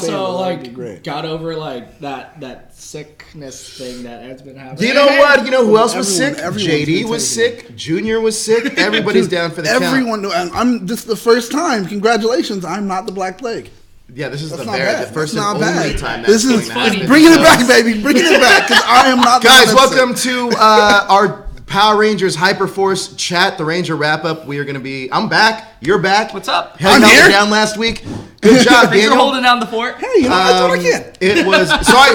also like got over like that sickness thing that Ed's been having. You know what? You know who else was sick? JD was sick. Junior was sick. Everybody's down for the count. Everyone. This is the first time. Congratulations! I'm not the Black Plague. Yeah, this is the bad. first and only time this is funny. Bringing it back, baby. Bringing it back because I am not. Guys, welcome to our Power Rangers Hyperforce chat, the Ranger wrap up. We are going to be. I'm back. You're back. What's up? I'm here. Down last week. Good job, Thanks Daniel. for holding down the fort. Hey, you know I thought I can. It was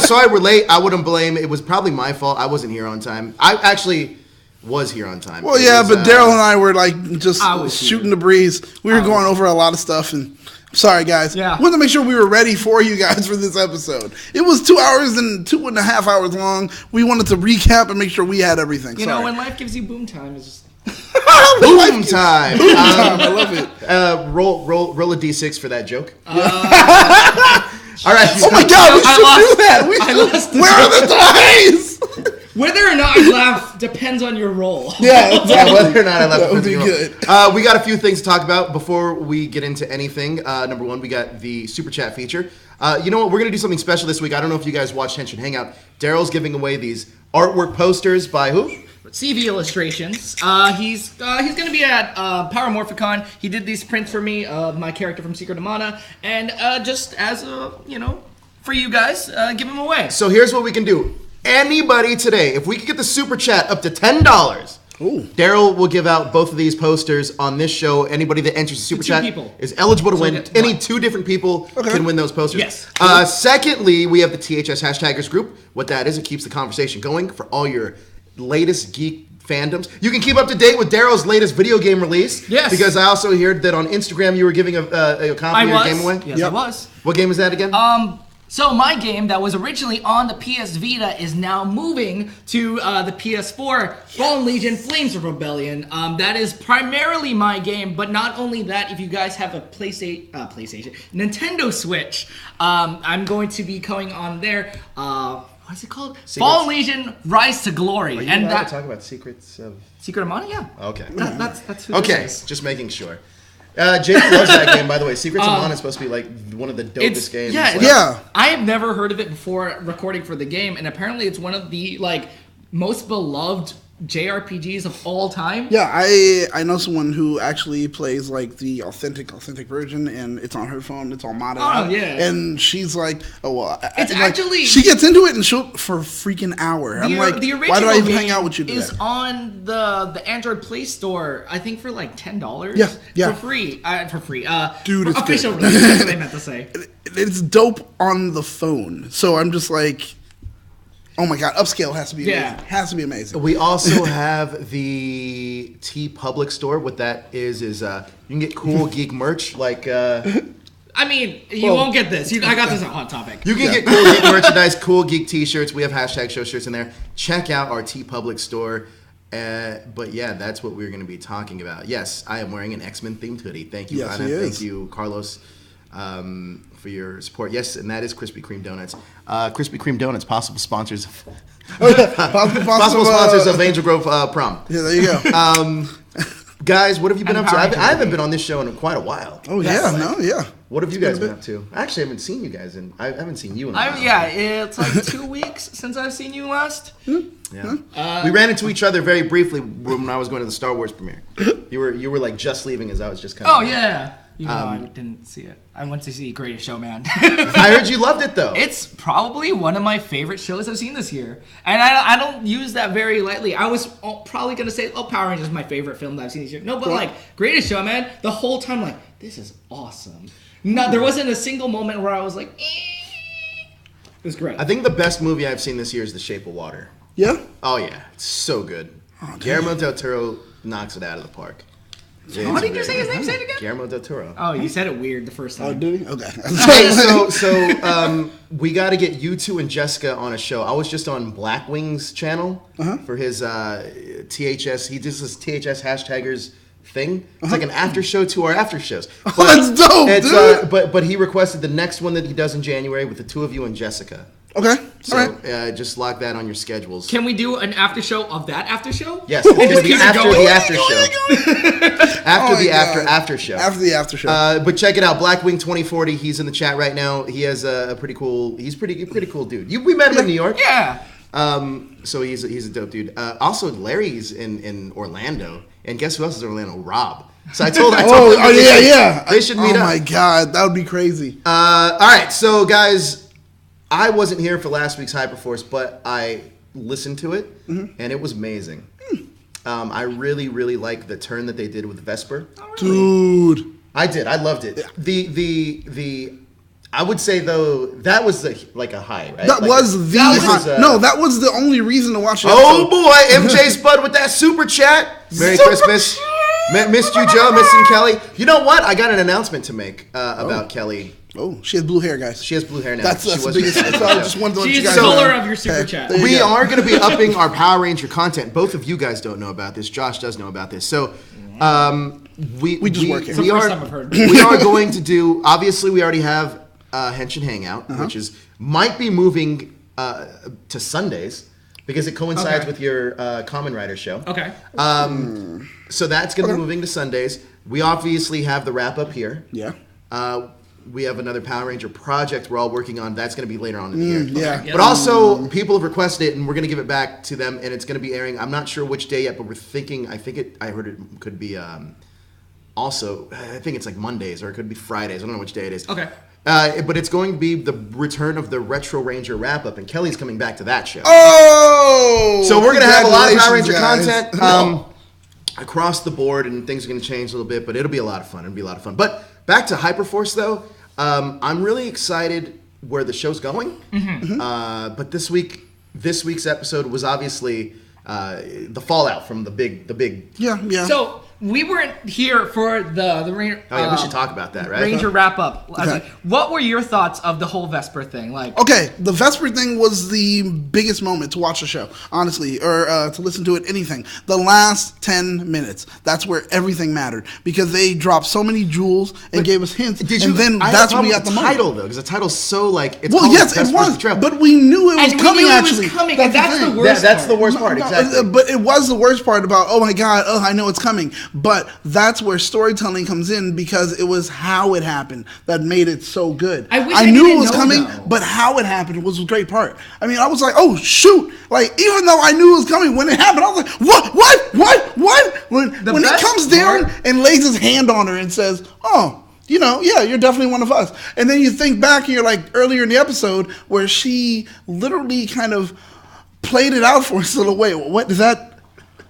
sorry we're late. I wouldn't blame. It was probably my fault. I wasn't here on time. I actually was here on time. Well, yeah, but Daryl and I were like just shooting the breeze. We were going over a lot of stuff and. Sorry, guys. Yeah. Wanted to make sure we were ready for you guys for this episode. It was 2 hours and 2.5 hours long. We wanted to recap and make sure we had everything. You know, when life gives you boom time, it's just... boom time. Boom time. I love it. Roll a d6 for that joke. All right. Oh my God, we should do that. Where are the dice? Whether or not I laugh depends on your roll. Yeah, exactly. Whether or not I laugh that would depends be on your good. roll. We got a few things to talk about before we get into anything. Number one, we got the Super Chat feature. You know what? We're going to do something special this week. I don't know if you guys watched Henshin Hangout. Daryl's giving away these artwork posters by who? CV Illustrations. He's going to be at Power Morphicon. He did these prints for me of my character from Secret of Mana, and just as a for you guys, give them away. So here's what we can do. Anybody today, if we could get the Super Chat up to $10, Daryl will give out both of these posters on this show. Anybody that enters the Super Chat is eligible to win. Any two different people can win those posters. Yes. Secondly, we have the THS Hashtaggers group. What that is, it keeps the conversation going for all your latest geek fandoms. You can keep up to date with Daryl's latest video game release. Yes. Because I also heard that on Instagram you were giving a copy of your game away. Yes, I was. What game is that again? So my game that was originally on the PS Vita is now moving to the PS4, Fallen Legion, Flames of Rebellion. That is primarily my game, but not only that, if you guys have a PlayStation, Nintendo Switch, I'm going to be going on there. What's it called? Secrets? Fallen Legion: Rise to Glory. Are you allowed to talk about Secrets of Secret of Mana? Yeah. Okay. That's who this is. Just making sure. Jake loves that game, by the way. Secrets of Mana is supposed to be like one of the dopest games. Yeah. I have never heard of it before recording for the game, and apparently it's one of the most beloved JRPGs of all time. Yeah, I know someone who actually plays the authentic version, and it's on her phone. It's all modded out. Yeah. And she's like, oh well. It's actually she gets into it and she'll for a freaking hour. I'm like, why do I even hang out with you today? Is on the Android Play Store. I think for $10. Yeah. For free. Dude, it's official good. release. That's what I meant to say. It's dope on the phone. So I'm just like. Oh my God, upscale has to be amazing. Has to be amazing. We also have the T Public store. What that is you can get cool geek merch you won't get this. I got this on Hot Topic. You can get cool geek merchandise, cool geek t-shirts. We have hashtag show shirts in there. Check out our T Public store. But yeah, that's what we're going to be talking about. Yes, I am wearing an X-Men themed hoodie. Thank you, yes, Anna. Thank you, Carlos. For your support. Yes, and that is Krispy Kreme Donuts. Krispy Kreme Donuts, possible sponsors. Possible sponsors of Angel Grove Prom. Yeah, there you go. Guys, what have you been up to? I haven't been on this show in quite a while. Oh, yeah. What have you guys been up to? I actually haven't seen you guys I haven't seen you in a while. It's 2 weeks since I've seen you last. Yeah. We ran into each other very briefly when I was going to the Star Wars premiere. You were just leaving as I was just coming. Oh, yeah. Even though I didn't see it. I went to see Greatest Showman. I heard you loved it, though. It's probably one of my favorite shows I've seen this year. And I don't use that very lightly. I was probably going to say, Power Rangers is my favorite film that I've seen this year. No, but Greatest Showman, the whole time, this is awesome. No, there wasn't a single moment where I was like, It was great. I think the best movie I've seen this year is The Shape of Water. Yeah? Oh, yeah. It's so good. Guillermo del Toro knocks it out of the park. What did you say his name? Say it again. Guillermo del Toro. Oh, you said it weird the first time. Oh, did he? Okay. Hey, so we got to get you two and Jessica on a show. I was just on Blackwing's channel for his THS. He does this THS Hashtaggers thing. It's like an after show to our after shows. That's dope, dude. But he requested the next one that he does in January with the two of you and Jessica. Okay. So All right. just lock that on your schedules. Can we do an after show of that after show? Yes, it's going to be keep it after going. the after show. After the after show. After the after show. But check it out, Blackwing 2040. He's in the chat right now. He has a pretty cool. He's pretty cool dude. We met him in New York. Yeah. So he's a dope dude. Also, Larry's in Orlando, and guess who else is in Orlando? Rob. So I told him. They should meet up. Oh my god, that would be crazy. All right, so guys, I wasn't here for last week's Hyperforce, but I listened to it, and it was amazing. I really, really like the turn that they did with Vesper. Oh, really? Dude, I did. I loved it. The I would say though that was like a high, right? that like was the high. No, that was the only reason to watch it. Oh boy, MJ Spud with that super chat. Merry Christmas. Missed you, Joe. Missing Kelly. You know what? I got an announcement to make about Kelly. Oh, she has blue hair, guys. She has blue hair now. That's the biggest. I just wanted to let She's you the guys color know. of your super chat. We are going to be upping our Power Ranger content. Both of you guys don't know about this. Josh does know about this. So we just work here. It's the first time I've heard. We are going to do. Obviously, we already have Henshin Hangout, which might be moving to Sundays because it coincides with your Common Rider show. Okay. So that's going to be moving to Sundays. We obviously have the wrap up here. Yeah. We have another Power Ranger project we're all working on. That's going to be later on in the year. Yeah. Okay. But also, people have requested it, and we're going to give it back to them, and it's going to be airing. I'm not sure which day yet, but we're thinking. I heard it could be also. I think it's like Mondays, or it could be Fridays. I don't know which day it is. Okay. But it's going to be the return of the Retro Ranger wrap up, and Kelly's coming back to that show. Oh! So we're going to have a lot of Power Ranger Congratulations, content across the board, and things are going to change a little bit, but it'll be a lot of fun. But back to Hyperforce, though. I'm really excited where the show's going. But this week's episode was obviously the fallout from the big. Yeah. So we weren't here for the Ranger. Oh yeah, we should talk about that, right? Ranger wrap up. Okay. What were your thoughts of the whole Vesper thing? Like, Okay, the Vesper thing was the biggest moment to watch the show, honestly, or to listen to it, anything. The last 10 minutes, that's where everything mattered, because they dropped so many jewels and gave us hints, that's when we got the title, though, because the title's so, like, it's well, called yes, Vesper's it was, Betrayal. but we knew it was and coming, we knew actually. it was coming, and that's the thing. worst That's part. the worst part, exactly. But it was the worst part about, oh my God, I know it's coming. But that's where storytelling comes in, because it was how it happened that made it so good. I wish I knew didn't it was know, coming, though. but how it happened was a great part. I mean, I was like, oh shoot! Like, even though I knew it was coming, when it happened, I was like, what? When he best comes down part- and lays his hand on her and says, oh, you know, yeah, you're definitely one of us. And then you think back, and you're like, earlier in the episode, where she literally kind of played it out for us a little way. What is that?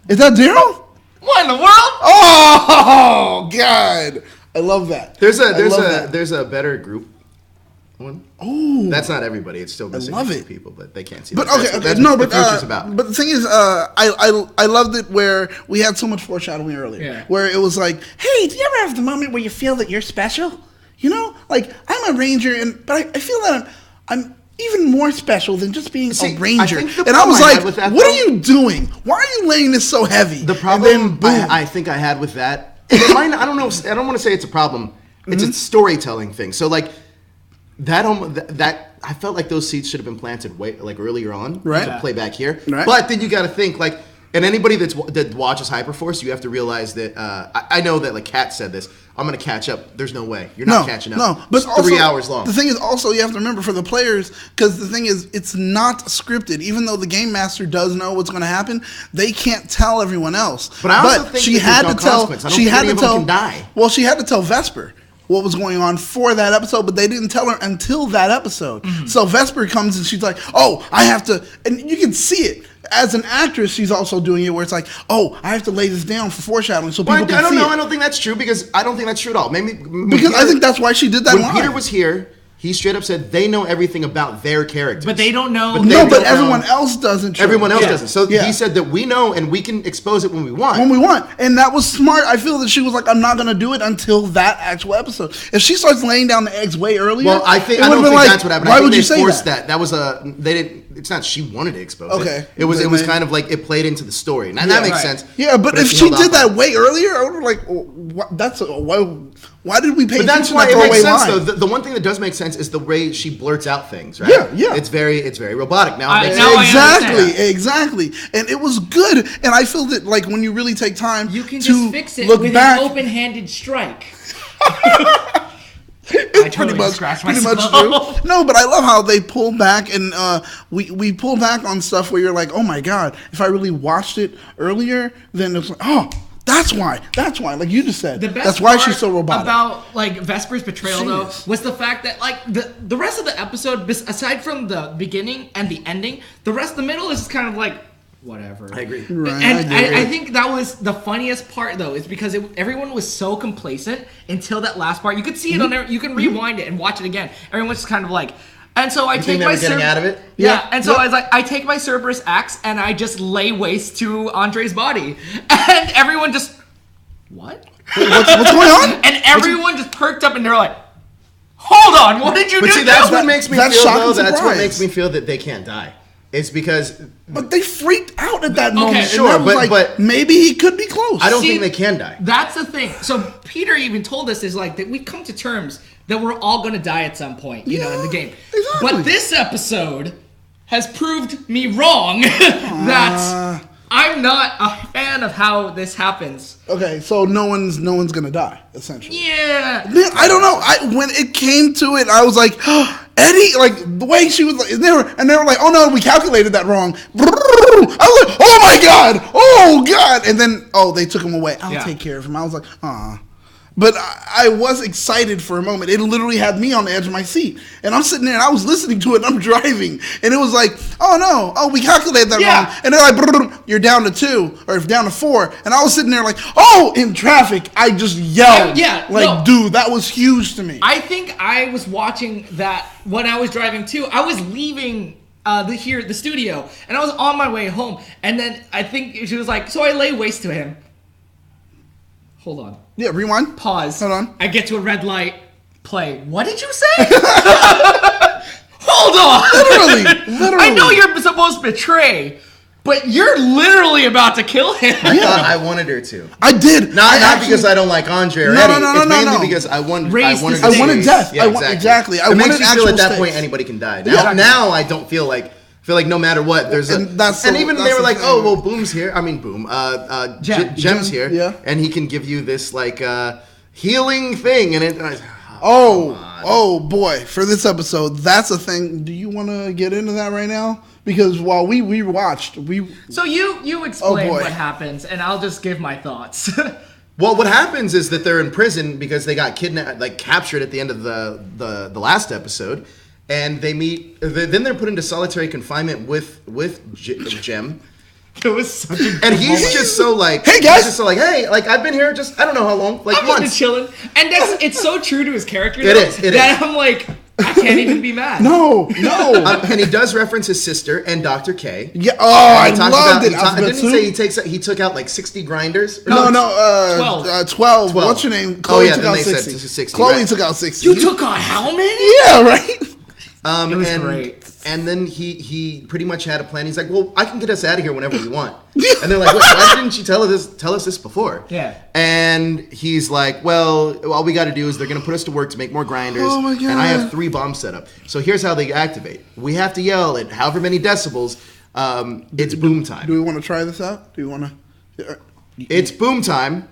Is that Daryl? What in the world? Oh God, I love that. There's that. a better group one. Oh, That's not everybody. It's still missing love a few it. people, but they can't see. but that. okay, That's no, what but the future's about. But the thing is, I loved it where we had so much foreshadowing earlier, where it was like, hey, do you ever have the moment where you feel that you're special? You know, like, I'm a ranger, but I feel that I'm even more special than just being a ranger. And I was like, what are you doing? Why are you laying this so heavy? The problem and then, boom. I think I had with that, I don't know. I don't want to say it's a problem. It's a storytelling thing. So like that I felt like those seeds should have been planted way earlier on to play back here. Right. But then you got to think like, and anybody that watches Hyperforce, you have to realize that I know that like Kat said this. I'm gonna catch up. There's no way you're not catching up. No, but it's also, 3 hours long. The thing is, also you have to remember for the players, because the thing is, it's not scripted. Even though the game master does know what's going to happen, they can't tell everyone else. But I also think she had to tell. She had to tell. Can die. Well, she had to tell Vesper what was going on for that episode, but they didn't tell her until that episode. So Vesper comes and she's like, "Oh, I have to," and you can see it. As an actress, she's also doing it where it's like, oh, I have to lay this down for foreshadowing so people can see it. I don't know. I don't think that's true because I don't think that's true at all. Maybe because I think that's why she did that when line. Peter was here, he straight up said they know everything about their characters. But they don't know. But everyone else doesn't. Everyone else doesn't. So he said that we know and we can expose it when we want. And that was smart. I feel that she was like, I'm not going to do it until that actual episode. If she starts laying down the eggs way earlier, well, I don't think that's what happened. Why I think would they you say forced that? That was they didn't. It's not she wanted to expose it. Okay. It was kind of like it played into the story. Now that makes sense. Yeah, but if she did that way earlier, I would have like, what? Why did we pay But that's attention why to that it makes throwaway sense, line? though. The one thing that does make sense is the way she blurts out things, right? Yeah. It's very robotic now. Exactly. And it was good. And I feel that, like, when you really take time you can to just fix it look with back, an open-handed strike. it's pretty much true. No, but I love how they pull back, and we pull back on stuff where you're like, oh my god, if I really watched it earlier, then it's like, oh, that's why. Like you just said, that's why she's so robotic. About like Vesper's betrayal though was the fact that like the rest of the episode, aside from the beginning and the ending, the middle is kind of like whatever. I agree. Right, And I think that was the funniest part though, is because everyone was so complacent until that last part. You could see it on there. You can rewind it and watch it again. Everyone's just kind of like. And so I take my getting out of it. Yeah, and so I was like, I take my Cerberus axe and I just lay waste to Andre's body, and everyone just what? What's going on? And everyone just perked up and they're like, hold on, what did you do? But see, that's what makes me feel though. That's what surprise. makes me feel that they can't die. It's because. But they freaked out at that moment. Sure, and that was but- like, maybe he could be close. I don't think they can die. That's the thing. So Peter even told us is like that we come to terms that we're all going to die at some point, you know, in the game. Exactly. But this episode has proved me wrong that I'm not a fan of how this happens. Okay, so no one's gonna die, essentially. Yeah. Man, I don't know. When it came to it, I was like, Eddie, like the way she was like, and they were like, oh no, we calculated that wrong. I was like, oh god, and then they took him away. I'll take care of him. I was like, ah. But I was excited for a moment. It literally had me on the edge of my seat. And I'm sitting there and I was listening to it and I'm driving. And it was like, oh no, we calculated that wrong. And they're like, you're down to 2 or down to 4. And I was sitting there like, in traffic. I just yelled. Dude, that was huge to me. I think I was watching that when I was driving too. I was leaving the studio and I was on my way home. And then I think she was like, so I lay waste to him. Hold on. Yeah, rewind. Pause. Hold on. I get to a red light. Play. What did you say? Hold on. Literally. I know you're supposed to betray, but you're literally about to kill him. I thought I wanted her to. I did. Not because I don't like Andre or Eddie. It's mainly because I wanted death. Yeah, exactly. I it makes wanted you feel at that point anybody can die. Now I don't feel like no matter what, there's even they were like, oh well, Boom's here. I mean, Boom. Jem's here, and he can give you this like healing thing, and it. Oh boy! For this episode, that's a thing. Do you want to get into that right now? Because while we watched, So you explain what happens, and I'll just give my thoughts. Well, what happens is that they're in prison because they got kidnapped, like captured at the end of the last episode. And they meet. Then they're put into solitary confinement with Jem. It was such a. And he's just so like, hey guys, he's just so like, hey, like I've been here just I don't know how long, like I'm months. just chilling, and it's so true to his character. It is. I'm like, I can't even be mad. No. And he does reference his sister and Dr. K. Yeah. I loved it. Didn't he say he took out like 60 grinders? No. 12. 12. What's your name? Chloe took out 60. Chloe took out 60. You took out how many? Yeah, right. It was great. And then he pretty much had a plan. He's like, well, I can get us out of here whenever we want. And they're like, why didn't you tell us this before? Yeah. And he's like, well, all we got to do is they're going to put us to work to make more grinders. Oh my God. And I have 3 bombs set up. So here's how they activate. We have to yell at however many decibels. It's boom time. Do we want to try this out? Do we want to? It's boom time.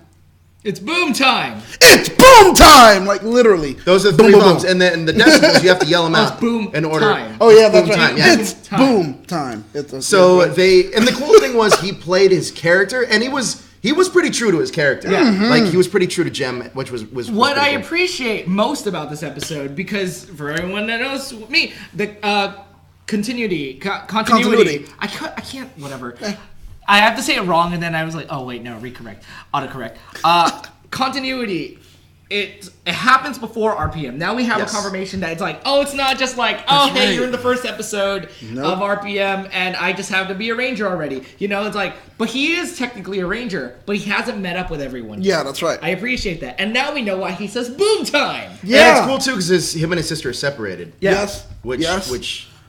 It's boom time. It's boom time! Like literally. Those are 3 bombs. And then the decibels, you have to yell them out boom in order. Time. Oh yeah, that's boom right. Time, yeah. It's boom time. And the cool thing was he played his character, and he was pretty true to his character. Yeah. Mm-hmm. Like he was pretty true to Jem, which was what I cool. appreciate most about this episode, because for everyone that knows me, the continuity. I can't. Whatever. I have to say it wrong, and then I was like, oh wait, no, autocorrect. Continuity. It happens before RPM. Now we have a confirmation that it's like, oh, it's not just like, hey, you're in the first episode of RPM, and I just have to be a ranger already. You know, it's like, but he is technically a ranger, but he hasn't met up with everyone yet. Yeah, that's right. I appreciate that, and now we know why he says boom time. Yeah, and it's cool too because him and his sister are separated. Yes. Which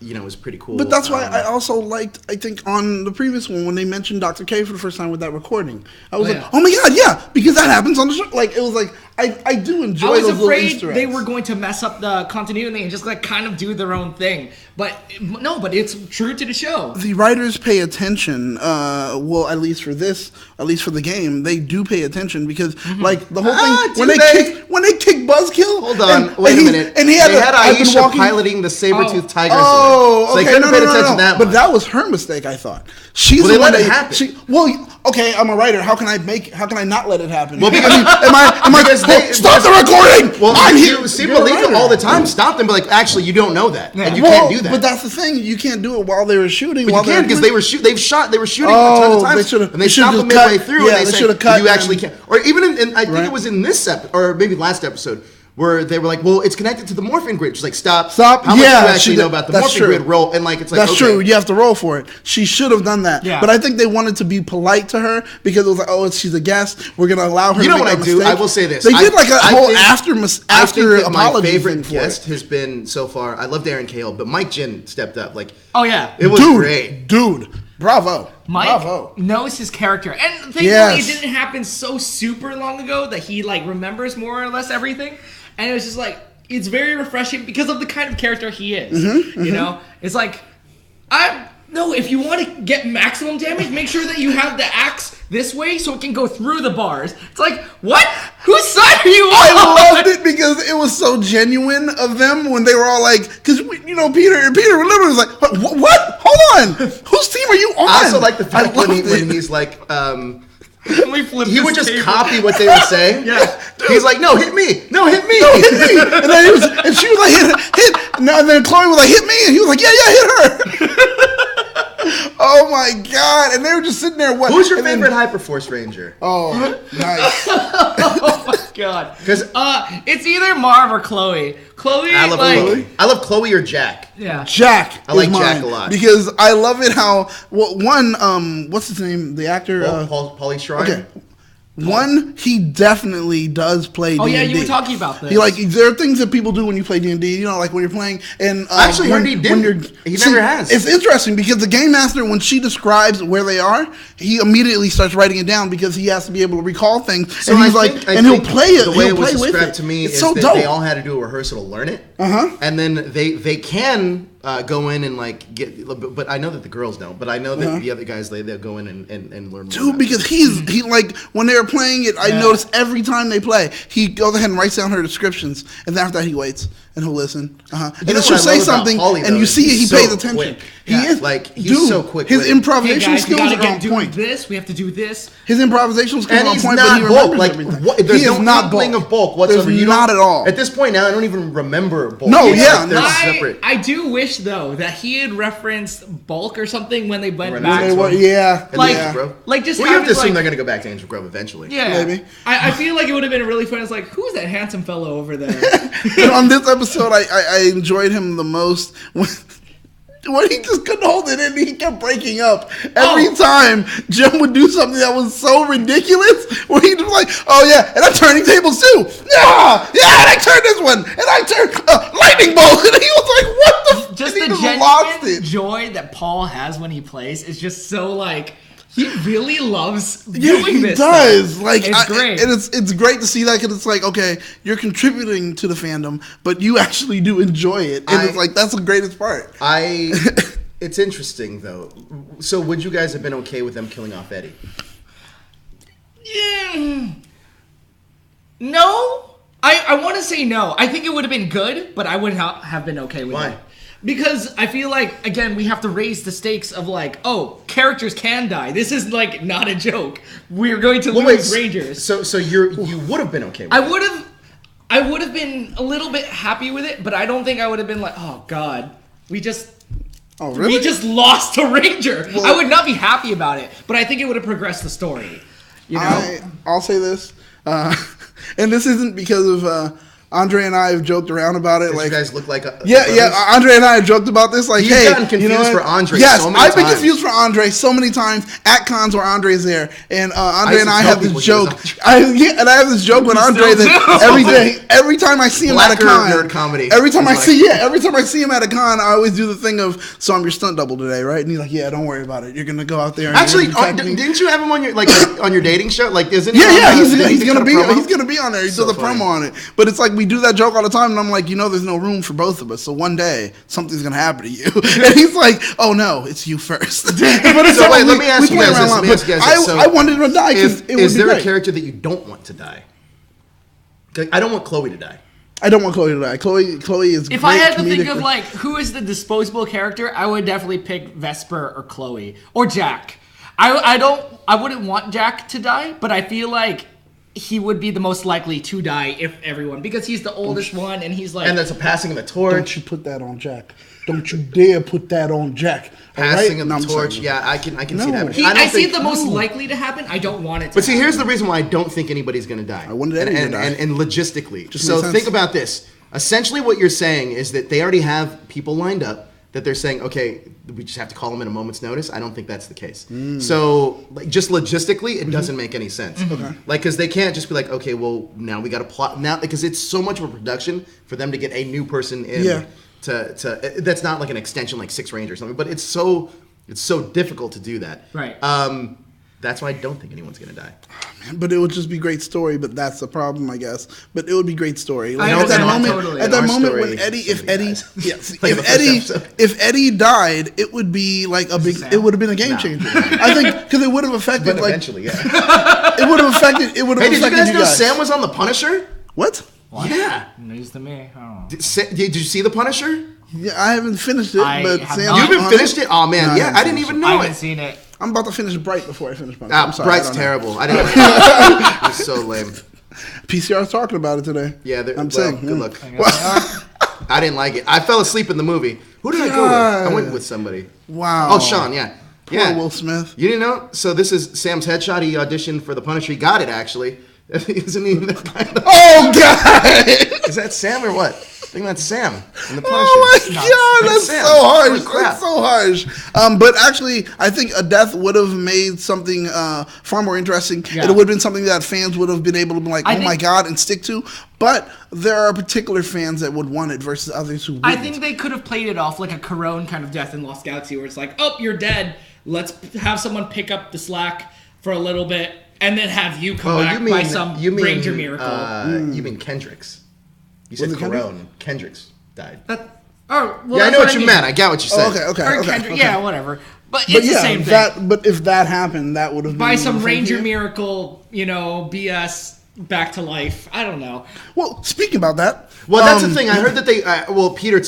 is pretty cool. But that's why I also liked, I think, on the previous one when they mentioned Dr. K for the first time with that recording. I was like, oh my God, yeah, because that happens on the show. Like, it was like, I do enjoy. I was those afraid Easter they eggs. were going to mess up the continuity and just like kind of do their own thing. But no, but it's true to the show. The writers pay attention. Well, at least for the game, they do pay attention because, like, the whole thing when they kick Buzzkill. Hold on, wait a minute. And they had Aisha piloting the saber-toothed tiger. Oh, so okay. they couldn't pay attention to that. But that was her mistake, I thought. She's well, the they one let it happen. Okay, I'm a writer. How can I not let it happen? Well, because stop the recording. Well, I'm you here. see Malika all the time. Stop them, but like, actually, you don't know that, and you can't do that. But that's the thing. You can't do it while they were shooting. But you can because they were shooting a ton of times, and they stopped them midway through, and they said you actually can't. Or even in I think it was in this episode, or maybe last episode, where they were like, well, it's connected to the morphing grid. She's like, stop. How much do you actually know about the morphing grid? Roll. And like, it's like, that's true. You have to roll for it. She should have done that. Yeah. But I think they wanted to be polite to her because it was like, oh, she's a guest. We're going to allow her to make a mistake. I will say this. They did like a whole after apology. My favorite guest has been so far, I love Darren Cahill, but Mike Jin stepped up. Like, oh, yeah. It was great. Dude. Bravo. Mike knows his character. And thankfully it didn't happen so super long ago that he like remembers more or less everything. And it was just like, it's very refreshing because of the kind of character he is. You know? It's like, if you want to get maximum damage, make sure that you have the axe this way so it can go through the bars. It's like, what? Whose side are you on? I loved it because it was so genuine of them when they were all like, because, Peter literally was like, what? Hold on. Whose team are you on? I also like the fact when he's like, he would just copy what they were saying. Yeah. He's like, no, hit me. No, hit me. No, hit me. And then she was like, hit. No, and then Chloe was like, hit me. And he was like, yeah, hit her. Oh my God. And they were just sitting there. Who's your favorite Hyperforce Ranger? Oh, nice. Oh my God. Because it's either Marv or Chloe. I love Chloe. I love Chloe or Jack. Yeah. Jack. I like Jack a lot. Because I love it how, what's his name? The actor? Pauly Shrine. Okay. One, he definitely does play D&D. Oh yeah, you were talking about this. There are things that people do when you play D&D. Like when you're playing, and I actually heard he did. He never has. It's interesting because the game master, when she describes where they are, he immediately starts writing it down because he has to be able to recall things. So and he's he'll play it. The way it was described to me is that they all had to do a rehearsal to learn it. And then they can go in and like get, but I know that the girls don't. But I know that the other guys they'll go in and learn. Dude, because he like when they're playing it, I notice every time they play, he goes ahead and writes down her descriptions, and then after that he waits and he'll listen. And then she'll say something, and you see it. He pays attention. He is like he's so quick. His improvisation skills are on point. We have to do this. His improvisation skills are on point, but he remembers everything. There's no inkling of bulk whatsoever. Not at all. At this point now, I don't even remember bulk. No, I do wish though that he had referenced bulk or something when they went back. Like just we have to assume they're gonna go back to Angel Grove eventually. Yeah, maybe. I feel like it would have been really fun. It's like, who's that handsome fellow over there? And on this episode, I enjoyed him the most when he just couldn't hold it in. He kept breaking up every time Jim would do something that was so ridiculous. Where he was like, "Oh yeah, and I'm turning tables too. Yeah, and I turned this one, and I turned lightning bolt." And he was like, "What the?" Just the genuine joy that Paul has when he plays is just so like. He really loves doing this. He does. Stuff. It's great. And it's great to see that because it's like, okay, you're contributing to the fandom, but you actually do enjoy it. And it's like, that's the greatest part. It's interesting, though. So would you guys have been okay with them killing off Eddie? Yeah. No. I want to say no. I think it would have been good, but I wouldn't have been okay with it. Why? Because I feel like, again, we have to raise the stakes of like, characters can die. This is like not a joke. We're going to lose Rangers. So you would have been okay with it? I would have been a little bit happy with it, but I don't think I would have been like, oh God, we just lost a Ranger. Well, I would not be happy about it, but I think it would have progressed the story. You know? I'll say this, and this isn't because of Andre and I have joked around about it. Like, you guys look like Andre and I have joked about this. Like, You've gotten confused for Andre so many times. I've been confused for Andre so many times at cons where Andre's there, and Andre and I have this joke. I have this joke with Andre that every time I see him at a con, nerd comedy. Every time I see him at a con, I always do the thing of, so I'm your stunt double today, right? And he's like, yeah, don't worry about it. You're gonna go out there. And actually, didn't you have him on your on your dating show? Like, isn't he? Yeah, he's gonna be on there. He does a promo on it, but it's like we do that joke all the time, and I'm like, there's no room for both of us. So one day something's gonna happen to you, and he's like, oh no, it's you first. But it's so wait, let me ask you guys this. I wanted him to die. Is there a character that you don't want to die? I don't want Chloe to die. I don't want Chloe to die. Chloe is. If I had to think of like who is the disposable character, I would definitely pick Vesper or Chloe or Jack. I wouldn't want Jack to die, but I feel like he would be the most likely to die if everyone, because he's the oldest one, and he's like, and that's a passing of the torch. Don't you put that on Jack? Don't you dare put that on Jack. Passing of the torch. Yeah, I can see that. I see it the most likely to happen. I don't want it to. But see, here's the reason why I don't think anybody's going to die. I wanted anyone to die. And logistically. So think about this. Essentially what you're saying is that they already have people lined up that they're saying, okay, we just have to call them at a moment's notice. I don't think that's the case. So, like, just logistically, it doesn't make any sense. Okay. Like, because they can't just be like, okay, well, now we got to plot now, because it's so much of a production for them to get a new person in. Yeah. To that's not like an extension like Six Range or something, but it's so difficult to do that. Right. That's why I don't think anyone's gonna die. Oh, man, but it would just be great story. But that's the problem, I guess. But it would be great story. Like, at that moment when if Eddie died, it would be like a big. It would have been a game changer. I think because it would have affected. But eventually, yeah. It would have affected. It would have. Hey, did you guys know Sam was on The Punisher? What? Yeah. News to me. Oh. Did you see The Punisher? Yeah, I haven't finished it. But Sam, you haven't finished it? Oh man, I didn't even know it. I haven't seen it. I'm about to finish Bright before I finish Punisher. I'm sorry, Bright's terrible. I didn't. It was so lame. PCR's talking about it today. Yeah, I'm saying. Good luck. I didn't like it. I fell asleep in the movie. Who did I go with? I went with somebody. Wow. Oh, Sean. Yeah. Poor Will Smith. You didn't know? So this is Sam's headshot. He auditioned for The Punisher. He got it actually. Isn't even that kind of? Oh God! Is that Sam or what? I think that's Sam in The Punisher. Oh my God, that's so harsh. That's so harsh. But actually, I think a death would have made something far more interesting. Yeah. It would have been something that fans would have been able to be like, oh my God, and stick to. But there are particular fans that would want it versus others who wouldn't. I think they could have played it off like a Corone kind of death in Lost Galaxy, where it's like, oh, you're dead. Let's have someone pick up the slack for a little bit, and then have you come back by some Ranger miracle. You mean Kendricks? You said Corone. Kendricks died. Well, yeah, I know what you meant. I got what you said. Okay. Yeah, whatever. But it's the same thing. But if that happened, that would have been by some Ranger miracle, BS back to life. I don't know. Well, speaking about that. Well, that's the thing. I heard that they. Peter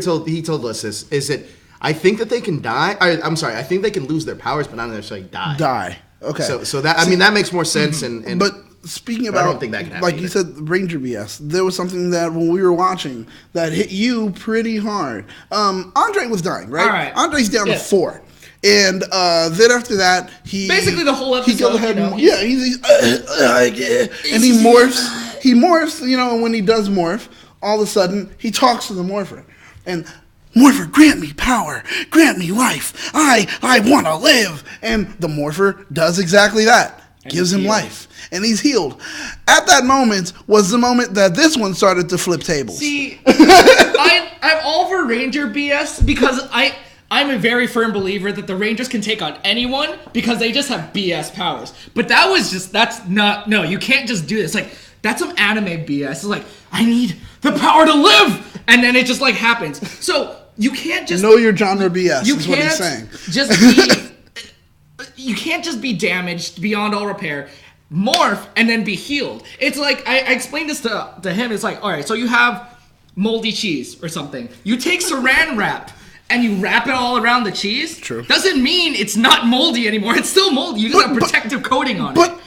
told us this. Is that I think that they can die. I'm sorry. I think they can lose their powers, but not necessarily die. Okay. So that that makes more sense. And but speaking about, I don't think that can happen like either. You said, Ranger BS. There was something that when we were watching that hit you pretty hard. Andre was dying, right? All right. Andre's down to 4. And then after that, he basically the whole episode. He's and he morphs. He morphs. And when he does morph, all of a sudden he talks to the morpher, and Morpher, grant me power, grant me life. I want to live. And the morpher does exactly that. Gives him life. And he's healed. At that moment was the moment that this one started to flip tables. See, I'm all for Ranger BS because I'm a very firm believer that the Rangers can take on anyone because they just have BS powers. But you can't just do this. Like, that's some anime BS. It's like, I need the power to live. And then it just like happens. So you can't just know your genre BS. Is what he's saying. You can't just be damaged beyond all repair, morph, and then be healed. It's like I explained this to him. It's like, all right, so you have moldy cheese or something. You take Saran wrap and you wrap it all around the cheese. True. Doesn't mean it's not moldy anymore. It's still moldy. You just have protective coating on it. But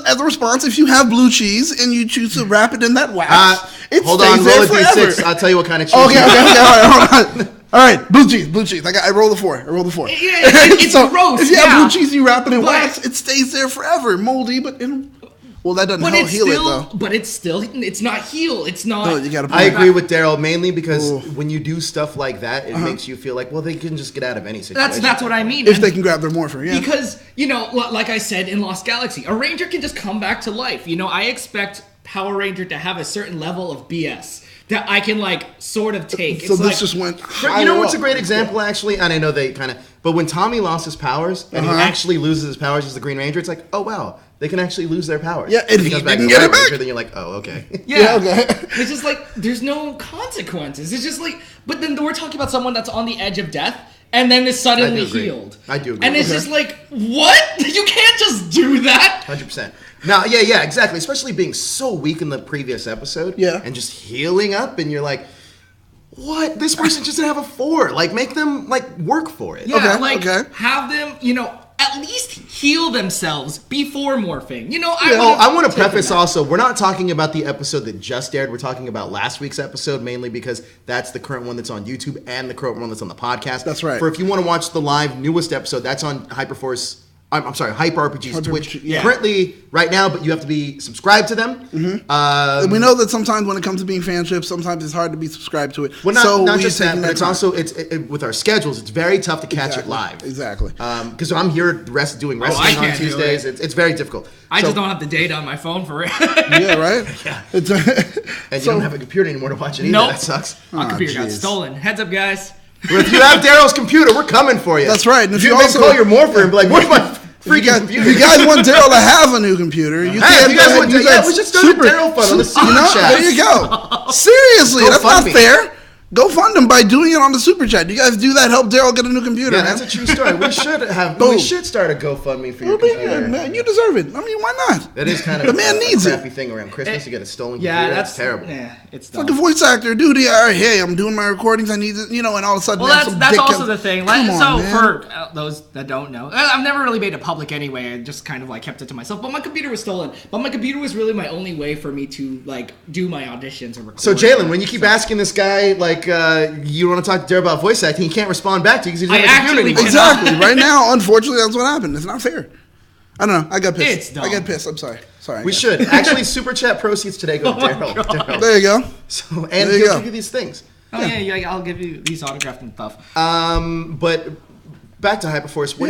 as a response, if you have blue cheese and you choose to wrap it in that wax, it stays there forever. D6. I'll tell you what kind of cheese. Okay, all right, hold on. All right, blue cheese. I roll the 4. Yeah, it's gross. If you have blue cheese, you wrap it in wax. It stays there forever, moldy, but Well, that doesn't help heal it, though. But it's not heal. It's not. No, you gotta I agree with Daryl, mainly because when you do stuff like that, it makes you feel like, well, they can just get out of any situation. That's what I mean. If they can grab their morpher, yeah. Because, like I said in Lost Galaxy, a Ranger can just come back to life. I expect Power Ranger to have a certain level of BS that I can, sort of take. So this just went higher what's a up. great example, actually? And I know they kind of... But when Tommy lost his powers, and he actually loses his powers as the Green Ranger, it's like, oh, wow, they can actually lose their powers. Yeah, and he comes back can to get Red it back. Ranger, then you're like, oh, okay. Yeah, okay. It's just there's no consequences. It's just but then we're talking about someone that's on the edge of death, and then is suddenly healed. I do agree. And it's just what? You can't just do that. 100%. Now, yeah, exactly. Especially being so weak in the previous episode. Yeah. And just healing up, and you're like, what? This person just didn't have a 4. Make them, work for it. Yeah, okay. Have them, at least heal themselves before morphing. I want to preface also, we're not talking about the episode that just aired. We're talking about last week's episode, mainly because that's the current one that's on YouTube and the current one that's on the podcast. That's right. For if you want to watch the live newest episode, that's on Hyperforce. I'm sorry, Hyper RPG's Twitch. Yeah. Currently, right now, but you have to be subscribed to them. And we know that sometimes when it comes to being fanships, sometimes it's hard to be subscribed to it. Well, not just that, but it's also with our schedules. It's very tough to catch it live. Exactly. Because I'm here doing wrestling on Tuesdays. It's very difficult. I just don't have the data on my phone for it. Yeah, right. Yeah. And you don't have a computer anymore to watch it either. Nope. That sucks. My computer got stolen. Heads up, guys. Well, if you have Daryl's computer, we're coming for you. That's right. And if you also call your morpher and be like, "Where's my freaking computer?" If you guys want Daryl to have a new computer, you can't. If you guys want we should start a Daryl fund on the super chat. There you go. Seriously, that's not fair. Go fund him by doing it on the super chat. You guys do that. Help Daryl get a new computer. Yeah, man. that's a true story. We should start a GoFundMe for your computer. Man, you deserve it. I mean, why not? That is kind of the man needs a crappy thing around Christmas. You get a stolen computer. That's terrible. Yeah, it's dumb. Like a voice actor, dude. Hey, I'm doing my recordings. I need it, and all of a sudden, that's also the thing. Man. For those that don't know, I've never really made it public anyway. I just kind of kept it to myself. But my computer was stolen. But my computer was really my only way for me to do my auditions or record. So Jalen, when you keep asking this guy you want to talk to Daryl about voice acting, he can't respond back to you because he doesn't have a computer anymore. Exactly. Right now, unfortunately, that's what happened. It's not fair. I don't know. I got pissed. It's dumb. I got pissed. I'm sorry. We should. Actually, super chat proceeds today go to Daryl. There you go. So, and he'll give you these things. Oh, yeah, I'll give you these autographed and stuff. But back to Hyperforce. What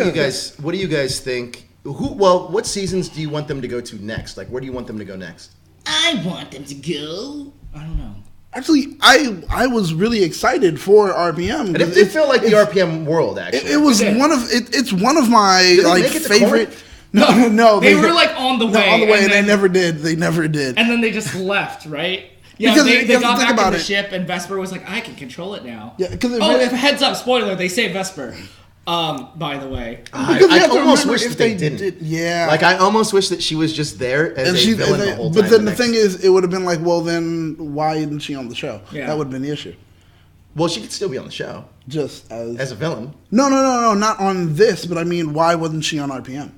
do you guys think? What seasons do you want them to go to next? Where do you want them to go next? I want them to go. I don't know. Actually, I was really excited for RPM. And it did feel like the RPM world. Actually, it was it's one of my favorite. No, they were on the way. On the way, and they never did. They never did. And then they just left, right? Yeah, because they got back in the ship, and Vesper was like, "I can control it now." Yeah, because heads up, spoiler, they say Vesper. By the way, I almost wish that they didn't. Yeah, I almost wish that she was just there as a villain the whole time. But then the thing is, it would have been well, then why isn't she on the show? Yeah. That would have been the issue. Well, she could still be on the show, just as a villain. No, not on this. But I mean, why wasn't she on RPM?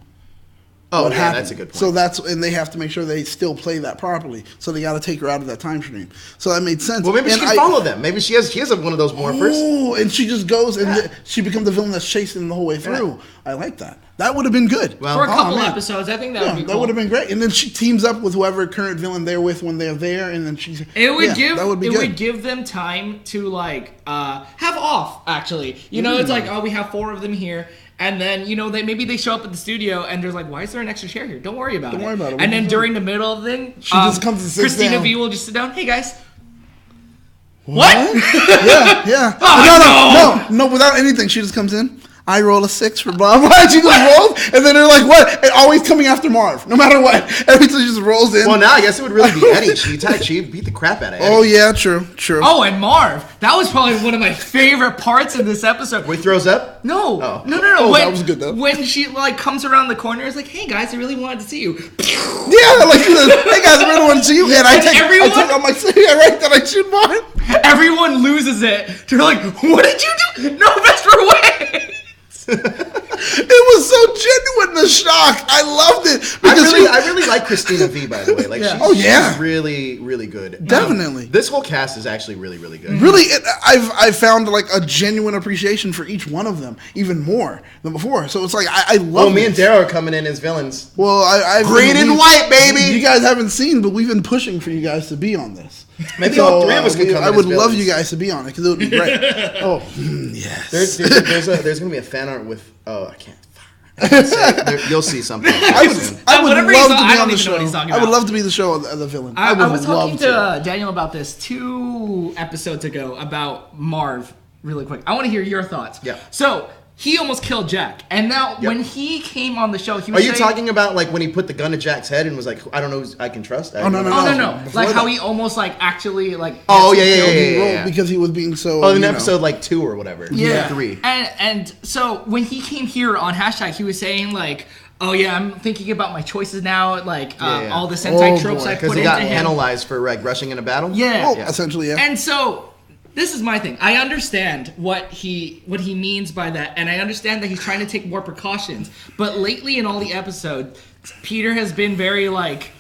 Oh, yeah, that's a good point. So and they have to make sure they still play that properly. So they got to take her out of that time stream. So that made sense. Well, maybe she can follow them. Maybe she has one of those morphers. Oh, and she just goes and she becomes the villain that's chasing them the whole way through. Yeah. I like that. That would have been good. Well, for a couple episodes, I think that would be cool. That would have been great. And then she teams up with whoever current villain they're with when they're there, and then she's. Would give them time to have off. Actually, it's we have 4 of them here. And then, maybe they show up at the studio and there's why is there an extra chair here? Don't worry about it. And then during the middle of the thing, she just comes and sits Christina down. V will just sit down. Hey, guys. What? Yeah. Oh, no, without anything. She just comes in. I roll a 6 for blah blah. She just rolls, and then they're like, "What?" And always coming after Marv, no matter what. Every time she just rolls in. Well, now I guess it would really be Eddie. She beat the crap out of Eddie. Oh yeah, true. Oh, and Marv. That was probably one of my favorite parts in this episode. When he throws up? No. Oh. No. Oh, that was good though. When she comes around the corner, it's like, "Hey guys, I really wanted to see you." Yeah, hey guys, I really want to see you. And I take out my then I shoot Marv. Everyone loses it. They're like, "What did you do?" No, Vesper, wait. It was so genuine, the shock. I loved it. I really like Christina V, by the way. Like, she's really, really good. Definitely. This whole cast is actually really, really good. Really, I've found like a genuine appreciation for each one of them, even more than before. So it's like I love. Oh, me and Daryl are coming in as villains. Well, I've green and white, baby. You guys haven't seen, but we've been pushing for you guys to be on this. Maybe all three of us could come in I would as love villains. you guys to be on it because it would be great. Yes. There's gonna be a fan art with. Oh, I can't say. You'll see something. I would Whatever love he's to on, be I don't on the even know what he's show. talking I would about. love to be the show of the villain. I was talking love to Daniel about this 2 episodes ago about Marv. Really quick, I want to hear your thoughts. Yeah. So he almost killed Jack, and now when he came on the show, he was. Are you talking about like when he put the gun to Jack's head and was like, I don't know who I can trust? Oh no. Like how he almost like actually like. Oh yeah. Because he was being so. Oh, in episode like 2 or whatever. Yeah. 3. And so when he came here on hashtag, he was saying like, oh yeah, I'm thinking about my choices now, like all the Sentai tropes I put because he into got him. penalized for like rushing in a battle. Yeah. Essentially, yeah. And so this is my thing. I understand what he means by that, and I understand that he's trying to take more precautions. But lately in all the episodes, Peter has been very like,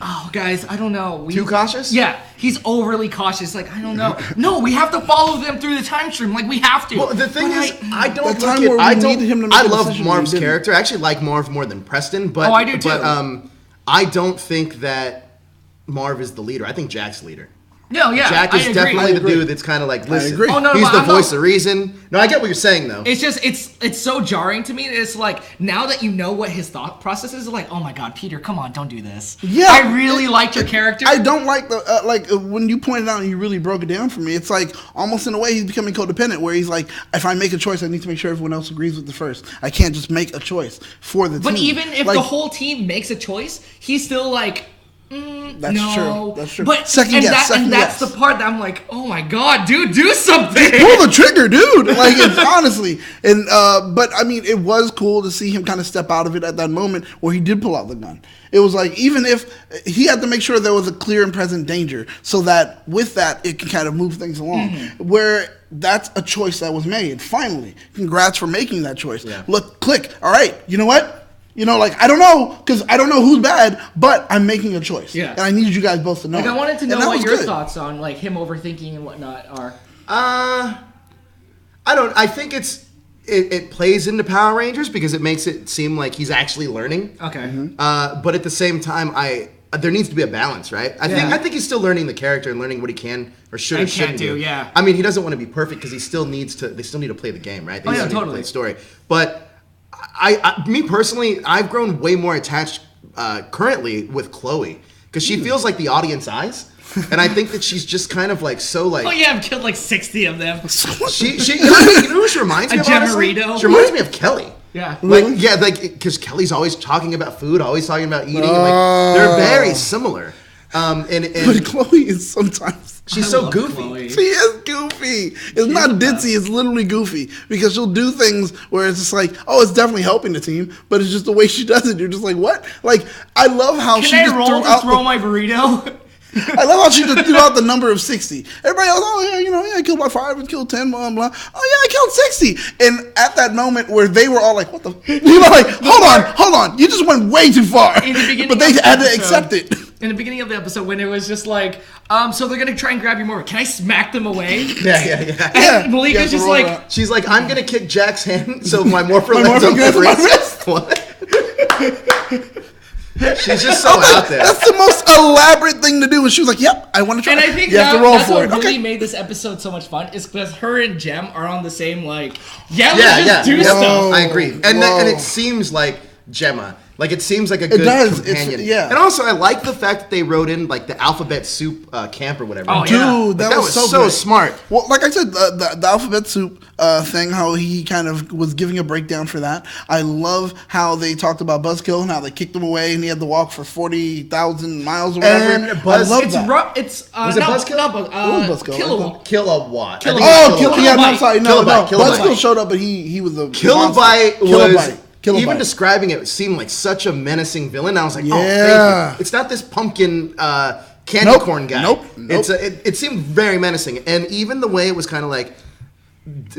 oh guys, I don't know. Too cautious? Yeah, he's overly cautious. Like, I don't know. No, we have to follow them through the time stream. Like, we have to. Well, the thing is, I don't The look time at. where we I don't. needed him to make I a love decision, Marv's we didn't. character. I actually like Marv more than Preston. But I do too. But I don't think that Marv is the leader. I think Jack's the leader. No, yeah, Jack is definitely the dude that's kind of like, listen, agree. Oh, no, he's but the I'm voice not- of reason. No, I get what you're saying though. It's just it's so jarring to me. It's like now that you know what his thought process is, like, oh my god, Peter, come on, don't do this. Yeah, I really liked your character. I don't like the when you pointed out and you really broke it down for me. It's like almost in a way he's becoming codependent, where he's like, if I make a choice, I need to make sure everyone else agrees with it first. I can't just make a choice for the team. But even if like, the whole team makes a choice, he's still like, that's no. true. That's true. But Second guess. and that's the part that I'm like, oh my god, dude, do something. Pull the trigger, dude. Like, it's honestly, and but I mean, it was cool to see him kind of step out of it at that moment where he did pull out the gun. It was like, even if he had to make sure there was a clear and present danger, so that with that it can kind of move things along. Where that's a choice that was made. Finally, congrats for making that choice. Yeah. Look, click. All right, you know what? You know, like, I don't know, because I don't know who's bad, but I'm making a choice. Yeah. And I need you guys both to know. Like, I wanted to know And that what was your good. thoughts on like him overthinking and whatnot are. I think it plays into Power Rangers because it makes it seem like he's actually learning. Okay. But at the same time, there needs to be a balance, right? I think he's still learning the character and learning what he can or should or And shouldn't can't do, yeah. I mean, he doesn't want to be perfect because they still need to play the game, right? They still need to play the story. But me personally, I've grown way more attached currently with Chloe because she feels like the audience eyes. And I think that she's just kind of like so like. Oh yeah, I've killed like 60 of them. You know who she reminds me of? Honestly? Gemmerito. She reminds me of Kelly. Yeah. Like because Kelly's always talking about food, always talking about eating. Like they're very similar. But Chloe is sometimes. She's I so love goofy. Chloe. She is goofy. It's not ditzy. It's literally goofy because she'll do things where it's just like, oh, it's definitely helping the team, but it's just the way she does it. You're just like, what? Like, I love how she Can just I roll to throw my burrito? I love how she just threw out the number of 60. Everybody else, oh yeah, I killed by 5 and killed 10, blah blah. Oh yeah, I killed 60. And at that moment where they were all like, what the? You know, like, hold on, you just went way too far. In the beginning but they of the had to episode- accept it. In the beginning of the episode, when it was just like, so they're gonna try and grab you more. Can I smack them away? Yeah. And Malika's just like, She's like, I'm gonna kick Jack's hand so my morpher My lands morpher on goes on my my wrist. What? She's just so out there. That's the most elaborate thing to do. And she was like, yep, I want to try. and I think you have to roll that's for what it. really Okay. made this episode so much fun is because her and Jem are on the same like, let's just do Yep, stuff. I agree. And Whoa. it seems like Gemma. Like it seems like a good does. It's- companion. yeah. And also I like the fact that they wrote in like the alphabet soup camp or whatever. Oh, Dude, yeah. that That was was so great. smart. Well, like I said, the alphabet soup thing, how he kind of was giving a breakdown for that. I love how they talked about Buzzkill and how they kicked him away and he had to walk for 40,000 miles or whatever. And Buzz- I love It's that. rough. It's Was it Buzzkill? Not What was Buzzkill? Kilowatt. Kilowatt. I think Oh, it's Kilowatt. yeah, no, I'm sorry. No, Kilobyte. Buzzkill showed up, but he was the Kilobyte monster. was Kilobyte. even describing it seemed like such a menacing villain. I was like, oh, Yeah. thank you. It's not this pumpkin candy Nope. corn guy. Nope. It seemed very menacing, and even the way it was kind of like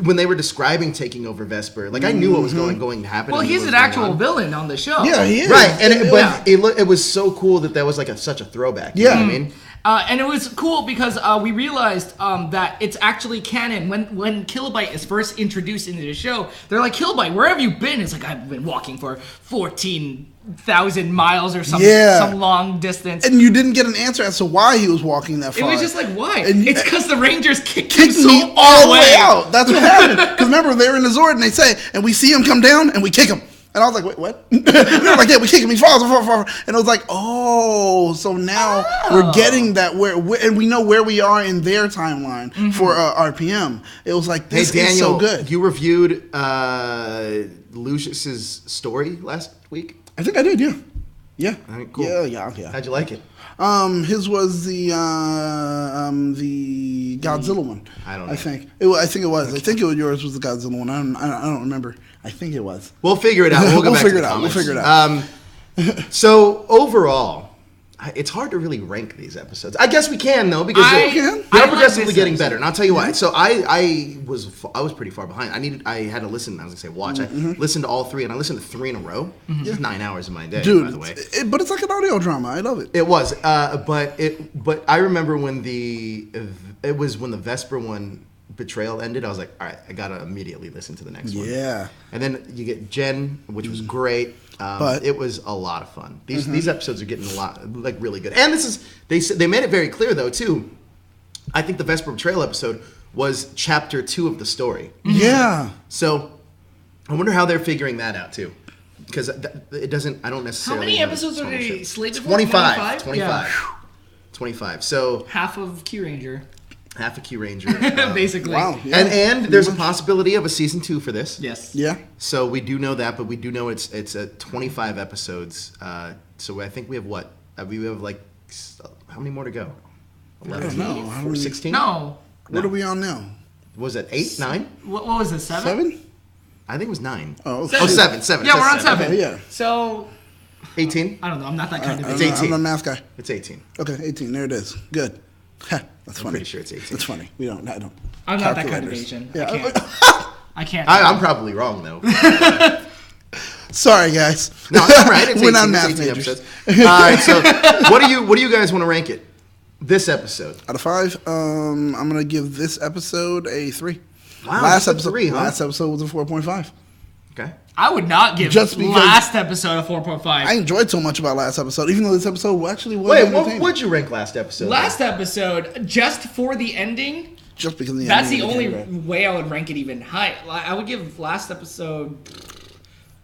when they were describing taking over Vesper, like I knew what was going to happen. Well, he's an actual villain on the show. Yeah, he is. Right, and it was so cool that was like such a throwback. You know what I mean? And it was cool because we realized that it's actually canon. When Kilobyte is first introduced into the show, they're like, Kilobyte, where have you been? It's like, I've been walking for 14,000 miles or something, some long distance. And you didn't get an answer as to why he was walking that far. It was just like, why? It's because the Rangers kicked me all the way out. That's what happened. Because remember, they were in the Zord and they say, and we see him come down and we kick him. And I was like, wait, what? They're like, yeah, we kick him. He falls. And I was like, oh, so now we're getting that and we know where we are in their timeline for RPM. It was like, this is so good. You reviewed Lucius's story last week? I think I did, yeah. Yeah. All right, cool. Yeah. How'd you like it? His was the Godzilla one. I don't know. I think it was. I think yours was the Godzilla one. I don't remember. I think it was. We'll figure it out. We'll figure it out. We'll figure it out. So overall, it's hard to really rank these episodes. I guess we can though because they're progressively getting better. And I'll tell you why. So I was pretty far behind. I had to listen. I was gonna say watch. I listened to all three, and I listened to 3 in a row. It's 9 hours of my day, dude. By the way, but it's like an audio drama. I love it. It was, but I remember when it was when the Vesper one betrayal ended. I was like, all right, I gotta immediately listen to the next one. Yeah. And then you get Jen, which was great. But it was a lot of fun. These episodes are getting a lot, like, really good. And they made it very clear though too. I think the Vesper betrayal episode was chapter 2 of the story. Yeah. So I wonder how they're figuring that out too, because it doesn't. I don't necessarily. How many episodes are they slated for? 25. 25. So half of Q Ranger. Half a Q Ranger, basically. Wow. Yeah. And there's a possibility of a season 2 for this. Yes. Yeah. So we do know that, but we do know it's 25 episodes. So I think we have what? We have like how many more to go? 11, I don't know. 16? No. What are we on now? Was it 8, 9? What was it? 7? 7? I think it was 9. Oh, okay. 7. Yeah, we're on 7. Okay, yeah. So 18. I don't know. I'm not that kind of. It's 18. I'm a math guy. It's 18. Okay, 18. There it is. Good. That's funny. I'm pretty sure it's 18. That's funny. I don't. I'm not that kind of Asian. Yeah. I can't. I'm probably wrong though. Sorry, guys. No, I'm right. It's 18, we're not math majors. Episodes. All right. So, what do you guys want to rank it? This episode out of 5. I'm gonna give this episode a 3. Wow, last episode, 3, huh? Last episode was a 4.5. Okay. I would not give just because last episode a 4.5. I enjoyed so much about last episode, even though this episode actually was. Wait, what would you rank last episode? Last episode, just for the ending. Just because of the that's ending. The only way I would rank it even high. I would give last episode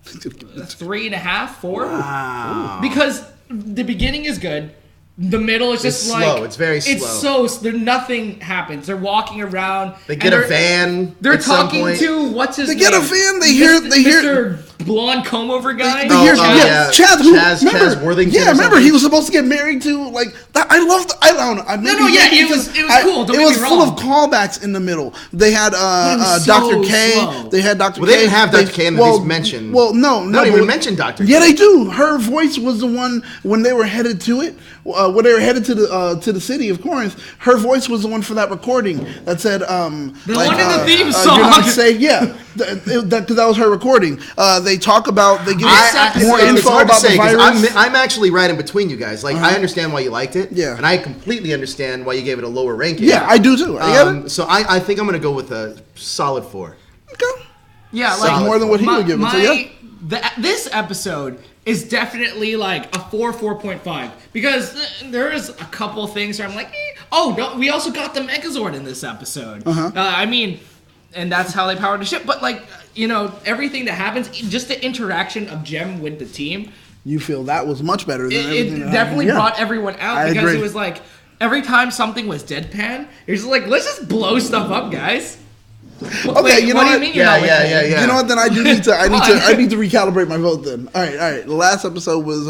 3.5, 4. Wow. Because the beginning is good. The middle is just like slow. It's very slow. It's so nothing happens. They're walking around. They get a van. They're talking to what's his name? They get a van. They hear Mr. Blonde comb over guy. They hear Chaz Worthington. Yeah, remember he was supposed to get married to like that. I loved. I don't know. It was cool. Don't it was full of callbacks in the middle. They had Dr. K. Slow. They had Dr. K. Well, they didn't have Dr. K and they mentioned. Well, no, they don't even mention Dr. K. Yeah, they do. Her voice was the one when they were headed to it. When they were headed to the city of Corinth, her voice was the one for that recording that said, the one in the theme song. You're not safe. Yeah, because that was her recording. They talk about, they give more info about the virus. I'm actually right in between you guys. Like, I understand why you liked it. Yeah. And I completely understand why you gave it a lower ranking. Yeah, I do too. So I think I'm going to go with a solid 4. Okay. Yeah, like more than what he would give it. So yeah. This episode is definitely like a 4.5 because there is a couple things where I'm like, we also got the Megazord in this episode. I mean, and that's how they powered the ship. But like, everything that happens, just the interaction of Jem with the team. You feel that was much better than everything. It definitely brought everyone out because it was like every time something was deadpan, it was like, let's just blow stuff up, guys. Okay, what do you mean you're not with me? You know what? Then I do need to. I need to recalibrate my vote. Then. All right. The last episode was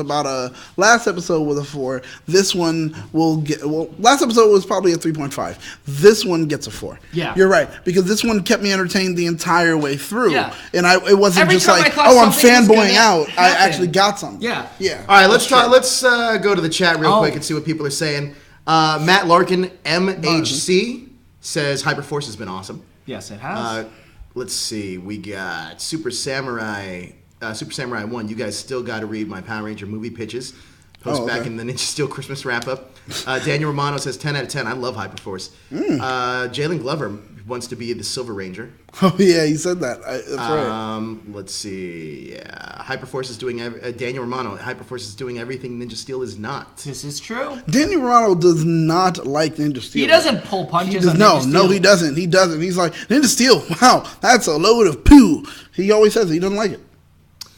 a 4. This one will get. Well, last episode was probably a 3.5. This one gets a 4. Yeah, you're right because this one kept me entertained the entire way through. Yeah, and it wasn't every just time like, I'm fanboying out. I actually got something. Yeah. Yeah. All right, let's try. Let's go to the chat real quick and see what people are saying. Matt Larkin, MHC says Hyperforce has been awesome. Yes, it has. Let's see. We got Super Samurai 1. You guys still got to read my Power Ranger movie pitches. Post back in the Ninja Steel Christmas wrap-up. Daniel Romano says 10 out of 10. I love Hyperforce. Jalen Glover wants to be the Silver Ranger. Oh, yeah, he said that. That's right. Let's see. Yeah. Hyperforce is doing... Daniel Romano, Hyperforce is doing everything Ninja Steel is not. This is true. Daniel Romano does not like Ninja Steel. He doesn't pull punches on No, Ninja Steel. No, he doesn't. He doesn't. He's like, Ninja Steel, wow, that's a load of poo. He always says he doesn't like it.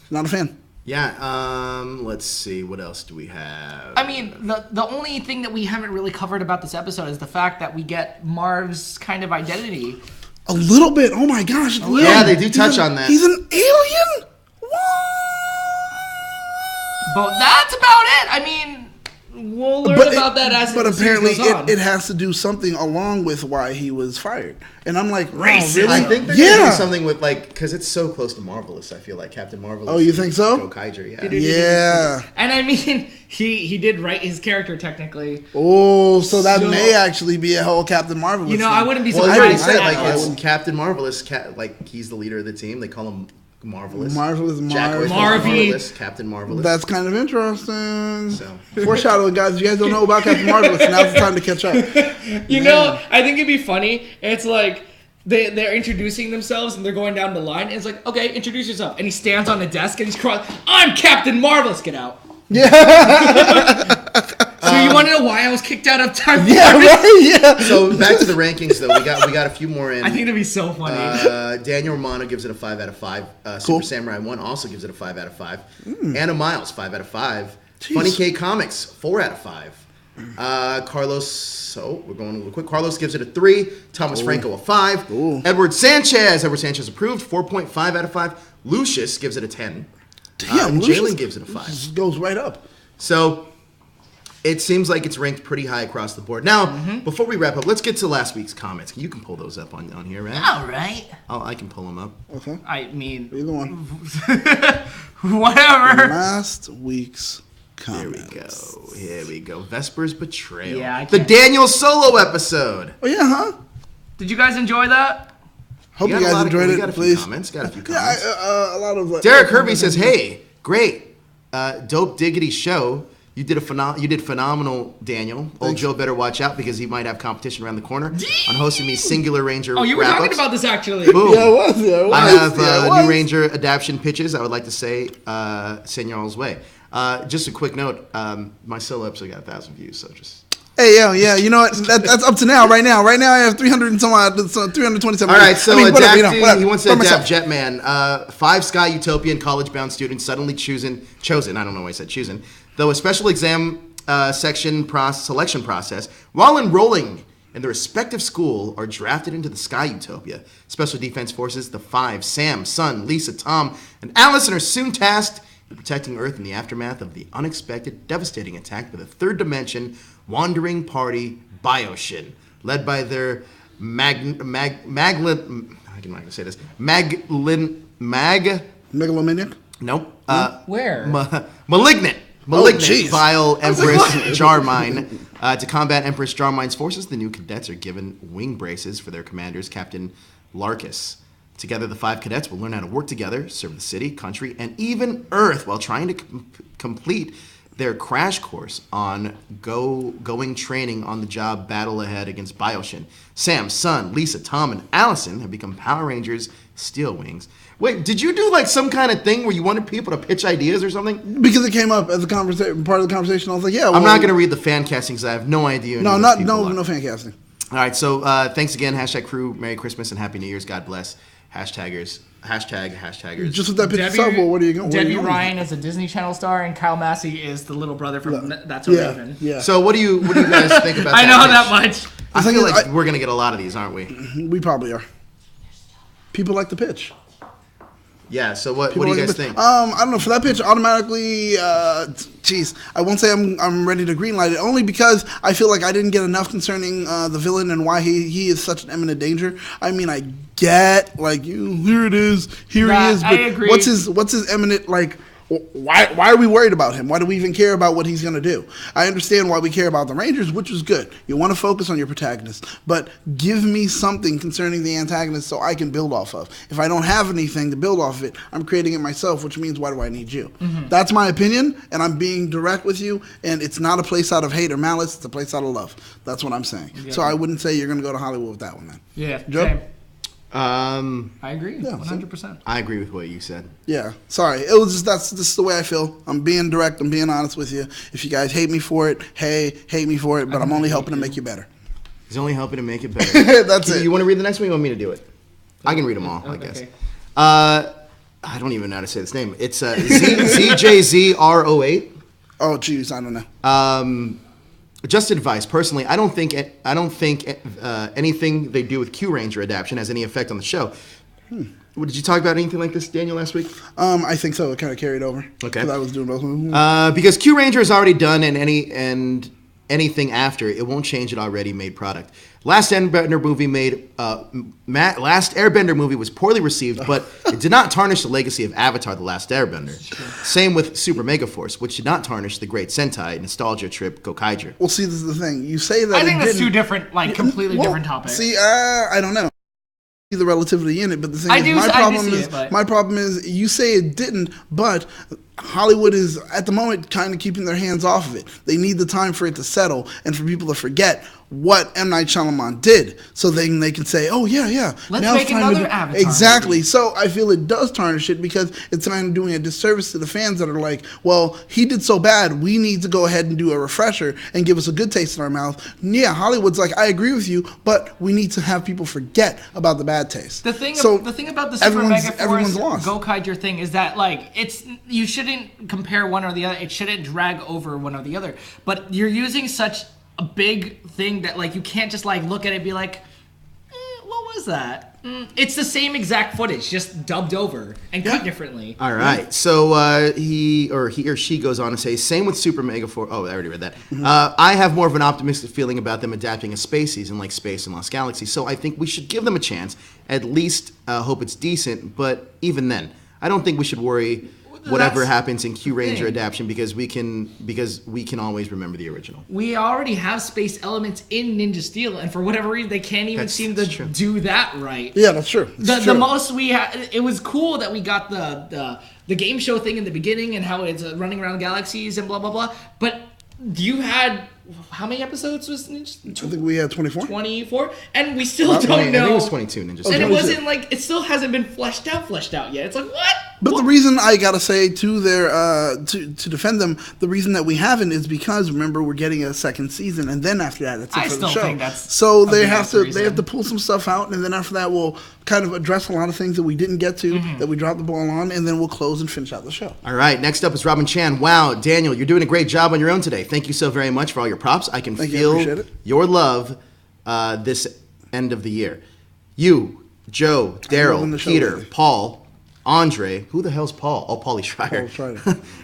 Not a fan. Yeah, let's see. What else do we have? I mean, the only thing that we haven't really covered about this episode is the fact that we get Marv's kind of identity. A little bit. Oh my gosh. Yeah, they do touch on that. He's an alien? What? But that's about it. I mean, we'll learn about that as But the apparently series goes on. it has to do something along with why he was fired. And I'm like, wow, Racist. really? I think they're going to do something with, like, because it's so close to Marvelous, I feel like. Captain Marvelous. Oh, you think so? Go Kaiser, yeah. Yeah. And I mean, he did write his character technically. Oh, so that may actually be a whole Captain Marvelous. You know, thing. I wouldn't be Well, surprised. I already said, at like, all. it's Captain Marvelous, like, he's the leader of the team. They call him Marvelous. Jack always calls him Marvy. Marvelous, Captain Marvelous. That's kind of interesting. So. Foreshadowing, guys. If you guys don't know about Captain Marvelous, now's the time to catch up. You know, I think it'd be funny. It's like they're introducing themselves and they're going down the line. And it's like, okay, introduce yourself. And he stands on the desk and he's crying, "I'm Captain Marvelous. Get out." Yeah. So you want to know why I was kicked out of Time? Yeah, right? Yeah. So back to the rankings, though. We got a few more in. I think it'd be so funny. Daniel Romano gives it a 5 out of 5. Cool. Super Samurai 1 also gives it a 5 out of 5. Anna Miles, 5 out of 5. Funny K Comics, 4 out of 5. Carlos, we're going a little quick. Carlos gives it a 3. Thomas Franco, a 5. Ooh. Edward Sanchez approved, 4.5 out of 5. Lucius gives it a 10. Damn, Jalen gives it a 5. Just goes right up. So it seems like it's ranked pretty high across the board. Now, before we wrap up, let's get to last week's comments. You can pull those up on here, right? All right. I can pull them up. Okay. I mean, Either one. whatever. Last week's comments. Here we go. Vesper's Betrayal. Yeah, the Daniel solo episode. Oh, yeah, huh? Did you guys enjoy that? Hope you guys enjoyed it, got a few please. comments. Got a few Yeah, comments. a lot of... Derek Hervey says, "Hey, great. Dope diggity show. You did phenomenal, Daniel. Old Joe better watch out because he might have competition around the corner on hosting me Singular Ranger Oh, you were wrap-ups. talking about this actually. Boom. Yeah, it was. Yeah, it was. I have Yeah, it was. new Ranger adaption pitches. I would like to say, send y'all's way. Just a quick note. My solo episode got 1,000 views, so just... Hey, yeah. You know what? That's up to now. Right now, I have 300 and some odd, 327. All right, so whatever, he wants to adapt Jetman. 5 Sky Utopian college-bound students suddenly chosen. I don't know why I said chosen. Though a special exam selection process, while enrolling in the respective school, are drafted into the Sky Utopia. Special Defense Forces, the 5, Sam, Sun, Lisa, Tom, and Allison are soon tasked with protecting Earth in the aftermath of the unexpected, devastating attack by the third dimension wandering party Bioshin, led by their Megalomaniac? Nope. Where? Malignant jeez. vile Empress Jarmine. To combat Empress Jarmine's forces, the new cadets are given wing braces for their commanders, Captain Larkus. Together, the 5 cadets will learn how to work together, serve the city, country, and even Earth while trying to complete their crash course on going training on the job battle ahead against Bioshin. Sam, Sun, Lisa, Tom, and Allison have become Power Rangers Steel Wings. Wait, did you do like some kind of thing where you wanted people to pitch ideas or something? Because it came up as a conversation, part of the conversation. I was like, yeah. Well, I'm not going to read the fan casting because I have no idea. No fan casting. All right, so thanks again. # crew, Merry Christmas and Happy New Year's. God bless. Hashtaggers. Just with that picture itself, well, what are you going? Debbie Ryan is a Disney Channel star, and Kyle Massey is the little brother from That's a Raven. Yeah. So what do you guys think about? I know that much. I feel like we're gonna get a lot of these, aren't we? We probably are. People like the pitch. Yeah. So what do you guys think? I don't know. For that pitch, automatically, I won't say I'm ready to greenlight it, only because I feel like I didn't get enough concerning the villain and why he is such an imminent danger. I mean, I get here it is, here he is. But I agree. What's his imminent why are we worried about him? Why do we even care about what he's going to do? I understand why we care about the Rangers, which is good. You want to focus on your protagonist, but give me something concerning the antagonist so I can build off of. If I don't have anything to build off of it, I'm creating it myself, which means why do I need you? That's my opinion, and I'm being direct with you, and it's not a place out of hate or malice. It's a place out of love. That's what I'm saying. Yeah. So I wouldn't say you're going to go to Hollywood with that one, man. Yeah, Joe? same. I agree, 100%. I agree with what you said. Yeah, sorry. It was just this is the way I feel. I'm being direct. I'm being honest with you. If you guys hate me for it, hate me for it. But I'm only helping to make you better. He's only helping to make it better. That's it. You want to read the next one? Or you want me to do it? I can read them all, I guess. I don't even know how to say this name. It's ZJZR08. Oh, geez, I don't know. Just advice. Personally, I don't think anything they do with Q Ranger adaptation has any effect on the show. Did you talk about anything like this, Daniel, last week? I think so. It kind of carried over. Okay. Because I was doing both. Because Q Ranger is already done, and anything after it won't change an already made product. Last Airbender movie was poorly received, but it did not tarnish the legacy of Avatar: The Last Airbender. Same with Super Mega Force, which did not tarnish the great Sentai nostalgia trip Gokaiger. Well, see, this is the thing. You say that I think that's two different, completely different topics. See, I don't know. The relativity in it, but the thing my problem is you say it didn't, but Hollywood is at the moment kind of keeping their hands off of it. They need the time for it to settle and for people to forget what M. Night Shyamalan did, so then they can say, "Oh yeah, let's make another Avatar." Exactly. Movie. So I feel it does tarnish it because it's kind of doing a disservice to the fans that are like, "Well, he did so bad, we need to go ahead and do a refresher and give us a good taste in our mouth." Yeah, Hollywood's like, "I agree with you, but we need to have people forget about the bad taste." The thing about the Super Mega Force Gokaiger thing is that you shouldn't compare one or the other. It shouldn't drag over one or the other. But you're using such a big thing that you can't just look at it and be like, what was that? It's the same exact footage, just dubbed over and cut differently. All right. So he or she goes on to say, same with Super Mega Force. Oh, I already read that. I have more of an optimistic feeling about them adapting a space season like Space and Lost Galaxy. So I think we should give them a chance. At least hope it's decent. But even then, I don't think we should worry whatever happens in Q Ranger adaptation because we can always remember the original. We already have space elements in Ninja Steel, and for whatever reason, they can't even seem to do that right. Yeah, that's true. The most we had, it was cool that we got the game show thing in the beginning and how it's running around galaxies and blah blah blah. But you had. How many episodes was Ninja? I think we had 24. 24? And we still don't know. I think it was 22 Ninja Steel. And it wasn't it still hasn't been fleshed out yet. It's like, what? But the reason I gotta say to to defend them, the reason that we haven't is because remember we're getting a second season, and then after that, that's it for the show. Think that's so they have to pull some stuff out, and then after that, we'll kind of address a lot of things that we didn't get to that we dropped the ball on, and then we'll close and finish out the show. All right, next up is Robin Chan. Wow, Daniel, you're doing a great job on your own today. Thank you so very much for all your props. I can feel your love this end of the year. You, Joe, Daryl, Peter, Paul, Andre, who the hell's Paul? Oh, Paulie Schreier.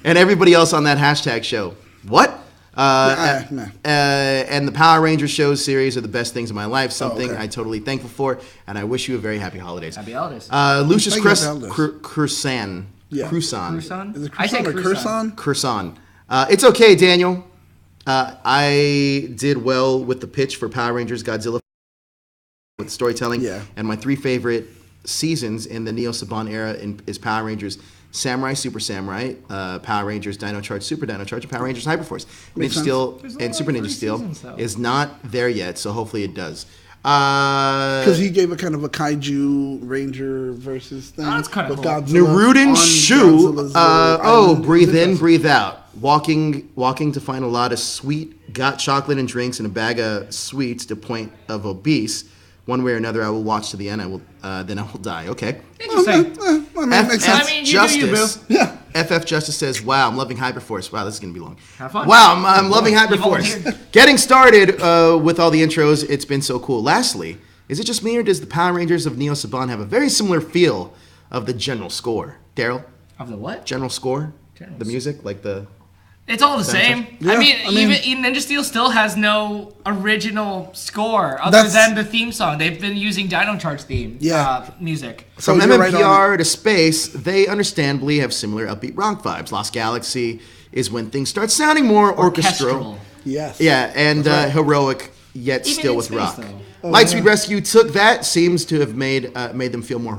And everybody else on that hashtag show. What? And the Power Rangers show series are the best things in my life. Something I totally thankful for, and I wish you a very happy holidays. Happy holidays. Lucius Crusan. Yeah. Crusan. Is it Crusan or Curson? Curson. It's okay, Daniel. I did well with the pitch for Power Rangers Godzilla with storytelling. Yeah. And my three favorite seasons in the Neo Saban era is Power Rangers Samurai, Super Samurai, Power Rangers Dino Charge, Super Dino Charge, and Power Rangers Hyperforce. Ninja Steel and Super Ninja Steel is not there yet, so hopefully it does. Because he gave a kind of a kaiju ranger versus thing. That's kind of cool. Naruden Shu. Breathe in, breathe out. Walking to find a lot of sweet, got chocolate and drinks and a bag of sweets to point of obese. One way or another, I will watch to the end. Then I will die. Okay. Interesting. Justice. Yeah. FF Justice says, "Wow, I'm loving Hyperforce. Wow, this is gonna be long. Have fun. Wow, I'm loving Hyperforce. Getting started with all the intros. It's been so cool. Lastly, is it just me or does the Power Rangers of Neo Saban have a very similar feel of the general score? Daryl? Of the what? General score. The music, like the It's all the same. Yeah, I mean, even Ninja Steel still has no original score other than the theme song. They've been using Dino Charge theme music. From MMPR to Space, they understandably have similar upbeat rock vibes. Lost Galaxy is when things start sounding more orchestral. Yes. Yeah, and heroic, yet even still with space, rock. Lightspeed Rescue took that, seems to have made them feel more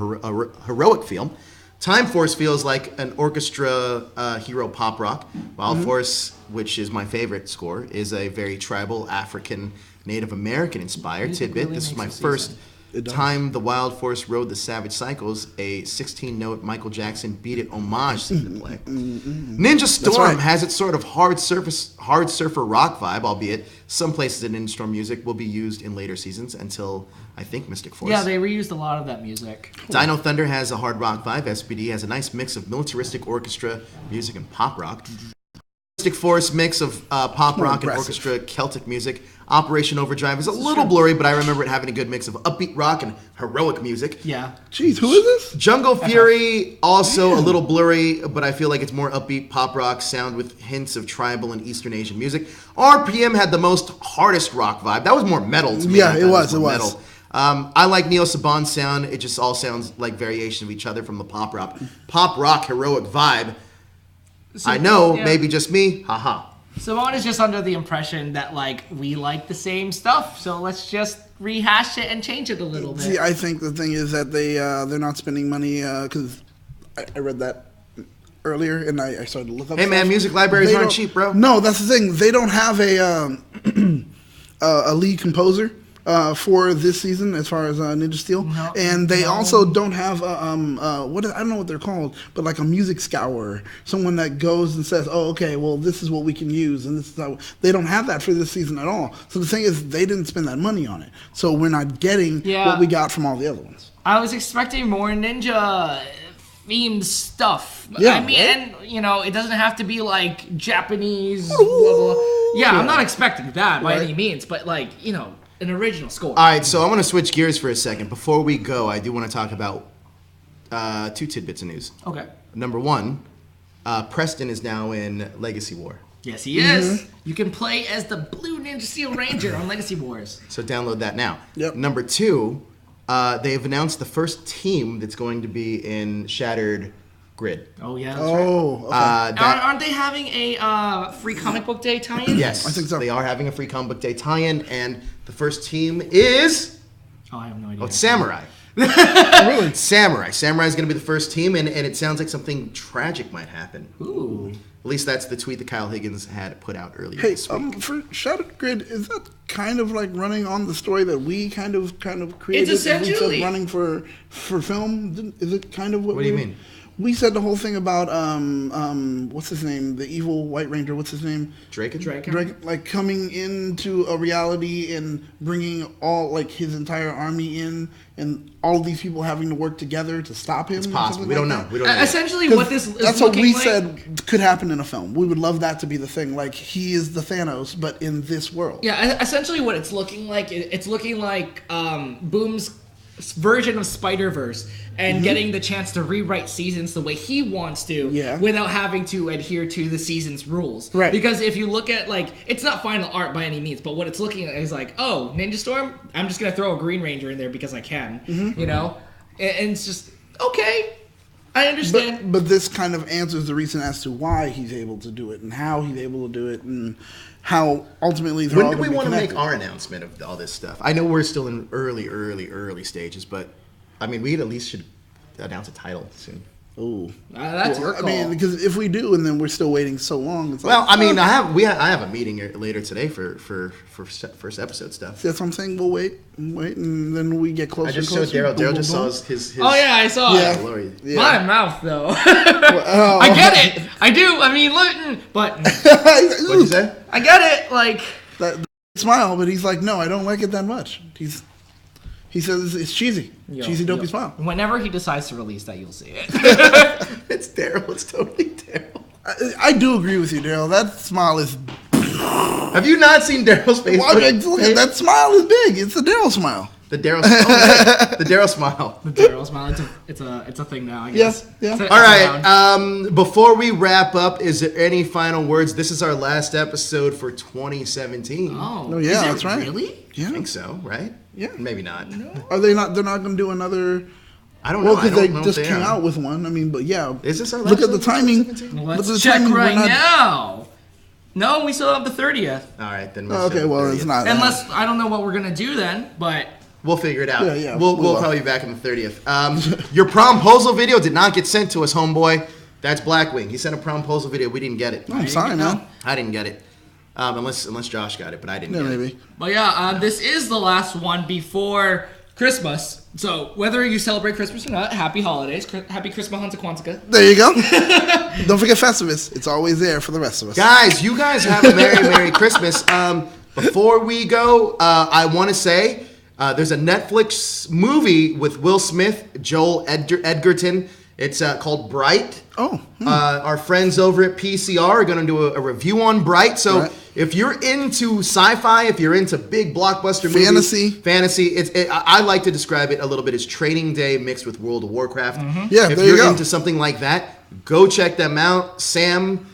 heroic feel. Time Force feels like an orchestra hero pop rock. Wild Force, which is my favorite score, is a very tribal, African, Native American inspired tidbit. Really, this was my first time the Wild Force rode the Savage Cycles, a 16-note Michael Jackson Beat It homage seemed to play. Ninja Storm has its sort of hard surfer rock vibe, albeit some places in Ninja Storm music will be used in later seasons until, I think, Mystic Force. Yeah, they reused a lot of that music. Cool. Dino Thunder has a hard rock vibe. SPD has a nice mix of militaristic orchestra music and pop rock. Mystic Force mix of pop rock and orchestra Celtic music. Operation Overdrive is a little blurry, but I remember it having a good mix of upbeat rock and heroic music. Yeah. Jeez, who is this? Jungle Fury, also a little blurry, but I feel like it's more upbeat pop rock sound with hints of tribal and Eastern Asian music. RPM had the most hardest rock vibe. That was more metal to me. Yeah, it was. Metal. I like Neil Saban's sound. It just all sounds like variation of each other from the pop rock heroic vibe. So, I know, maybe just me. Haha. Saban is just under the impression that, like, we like the same stuff, so let's just rehash it and change it a little bit. See, I think the thing is that they're not spending money, because I read that earlier, and I started to look up stuff. Man, music libraries aren't cheap, bro. No, that's the thing. They don't have a lead composer for this season as far as Ninja Steel, and they also don't have I don't know what they're called, but like a music scourer, someone that goes and says, oh, okay, well, this is what we can use, and this is how. They don't have that for this season at all. So the thing is, they didn't spend that money on it, so we're not getting what we got from all the other ones. I was expecting more ninja themed stuff. Yeah, I mean, and it doesn't have to be like Japanese. Blah, blah. Yeah, I'm not expecting that by any means, but like an original score. All right, so I want to switch gears for a second. Before we go, I do want to talk about 2 tidbits of news. Okay. Number 1, Preston is now in Legacy War. Yes, he is. You can play as the Blue Ninja Steel Ranger on Legacy Wars. So download that now. Yep. Number 2, they've announced the first team that's going to be in Shattered Grid. Oh, yeah, that's right. Okay. Aren't they having a free comic book day tie-in? Yes, I think so. They are having a free comic book day tie-in, and the first team is... Oh, I have no idea. Oh, it's Samurai. Really? Samurai. Samurai is going to be the first team, and it sounds like something tragic might happen. Ooh. At least that's the tweet that Kyle Higgins had put out earlier this week. For Shattered Grid, is that kind of like running on the story that we kind of created? It's essentially running for film. Is it kind of what do you mean? We said the whole thing about what's his name, the evil White Ranger. What's his name? Draken. Like coming into a reality and bringing all like his entire army in, and all of these people having to work together to stop him. It's possible. We don't know. Essentially, what this is that's what we said could happen in a film. We would love that to be the thing. Like he is the Thanos, but in this world. Yeah. Essentially, what it's looking like, it's looking like Boom's version of Spider-Verse and getting the chance to rewrite seasons the way he wants to without having to adhere to the season's rules. Right. Because if you look at, like, it's not final art by any means, but what it's looking at is like, oh, Ninja Storm, I'm just going to throw a Green Ranger in there because I can, And it's just, okay, I understand. But this kind of answers the reason as to why he's able to do it and how he's able to do it and how ultimately they're all going to be When do we want to connected. make our announcement of all this stuff? I know we're still in early stages, but I mean, we at least should announce a title soon. Oh, that's your call. I mean, because if we do, and then we're still waiting so long, it's well, like, I mean, I have a meeting later today for first episode stuff. That's what I'm saying. We'll wait, and then we get closer. I just showed Daryl. Daryl just saw his. Oh yeah, I saw it. Yeah. My mouth though. I get it. I do. I mean, look, but what'd you say? I get it. Like that smile, but he's like, no, I don't like it that much. He says it's cheesy. Cheesy, dopey smile. Whenever he decides to release that, you'll see it. It's Daryl. It's totally Daryl. I do agree with you, Daryl. That smile is... Have you not seen Daryl's face? Look, that smile is big. It's the Daryl smile. The Daryl smile. The Daryl smile. The Daryl smile. It's a thing now, I guess. Yeah. All right. Before we wrap up, is there any final words? This is our last episode for 2017. Oh yeah, that's right. Really? Yeah. I think so, right? Yeah. Maybe not. No. Are they not? They're not going to do another. I don't know. Well, because they just came out with one. I mean, but yeah. Is this our last? Look at the timing. Let's check right now. No, we still have the 30th. All right, then. Okay, well, it's not. Unless I don't know what we're gonna do then, but we'll figure it out. Yeah. We'll probably be back on the 30th. Your promposal video did not get sent to us, homeboy. That's Blackwing. He sent a promposal video. We didn't get it. Oh, I'm sorry, man. I didn't get it. Unless Josh got it, but I didn't. Yeah, get maybe. It. But yeah, this is the last one before Christmas. So whether you celebrate Christmas or not, happy holidays, happy Christmas, Hanukkah, Kwanzaa. There you go. Don't forget Festivus. It's always there for the rest of us. Guys, you guys have a Merry Christmas. Before we go, I want to say there's a Netflix movie with Will Smith, Joel Edgerton. It's called Bright. Oh. Our friends over at PCR are going to do a review on Bright. So if you're into sci-fi, if you're into big blockbuster movies, fantasy, I like to describe it a little bit as Training Day mixed with World of Warcraft. Mm-hmm. Yeah, if you're into something like that, go check them out. Sam,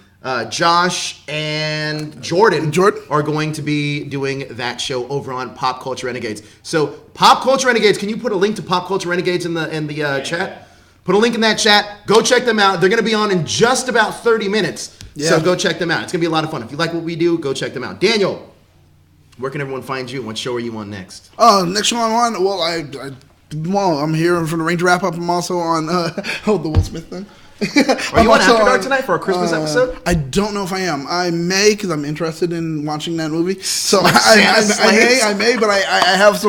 Josh, and Jordan are going to be doing that show over on Pop Culture Renegades. So Pop Culture Renegades, can you put a link to Pop Culture Renegades in the chat? Put a link in that chat. Go check them out. They're going to be on in just about 30 minutes. Yeah. So go check them out. It's going to be a lot of fun. If you like what we do, go check them out. Daniel, where can everyone find you? What show are you on next? Next show I'm on, well, I'm here for the Ranger Wrap Up. I'm also on the Will Smith thing. Are you on After Dark tonight for a Christmas episode? I don't know if I am. I may, because I'm interested in watching that movie. So I may, but I have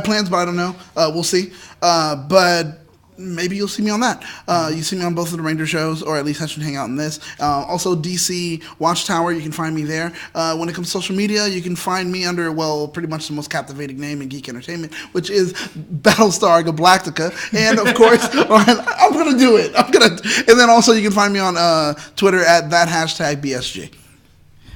plans, but I don't know. We'll see. But maybe you'll see me on that. You see me on both of the Ranger shows, or at least I should hang out in this. Also, DC Watchtower, you can find me there. When it comes to social media, you can find me under, pretty much the most captivating name in geek entertainment, which is Battlestar Galactica. And, of course, I'm going to do it. And then also you can find me on Twitter at that #BSG.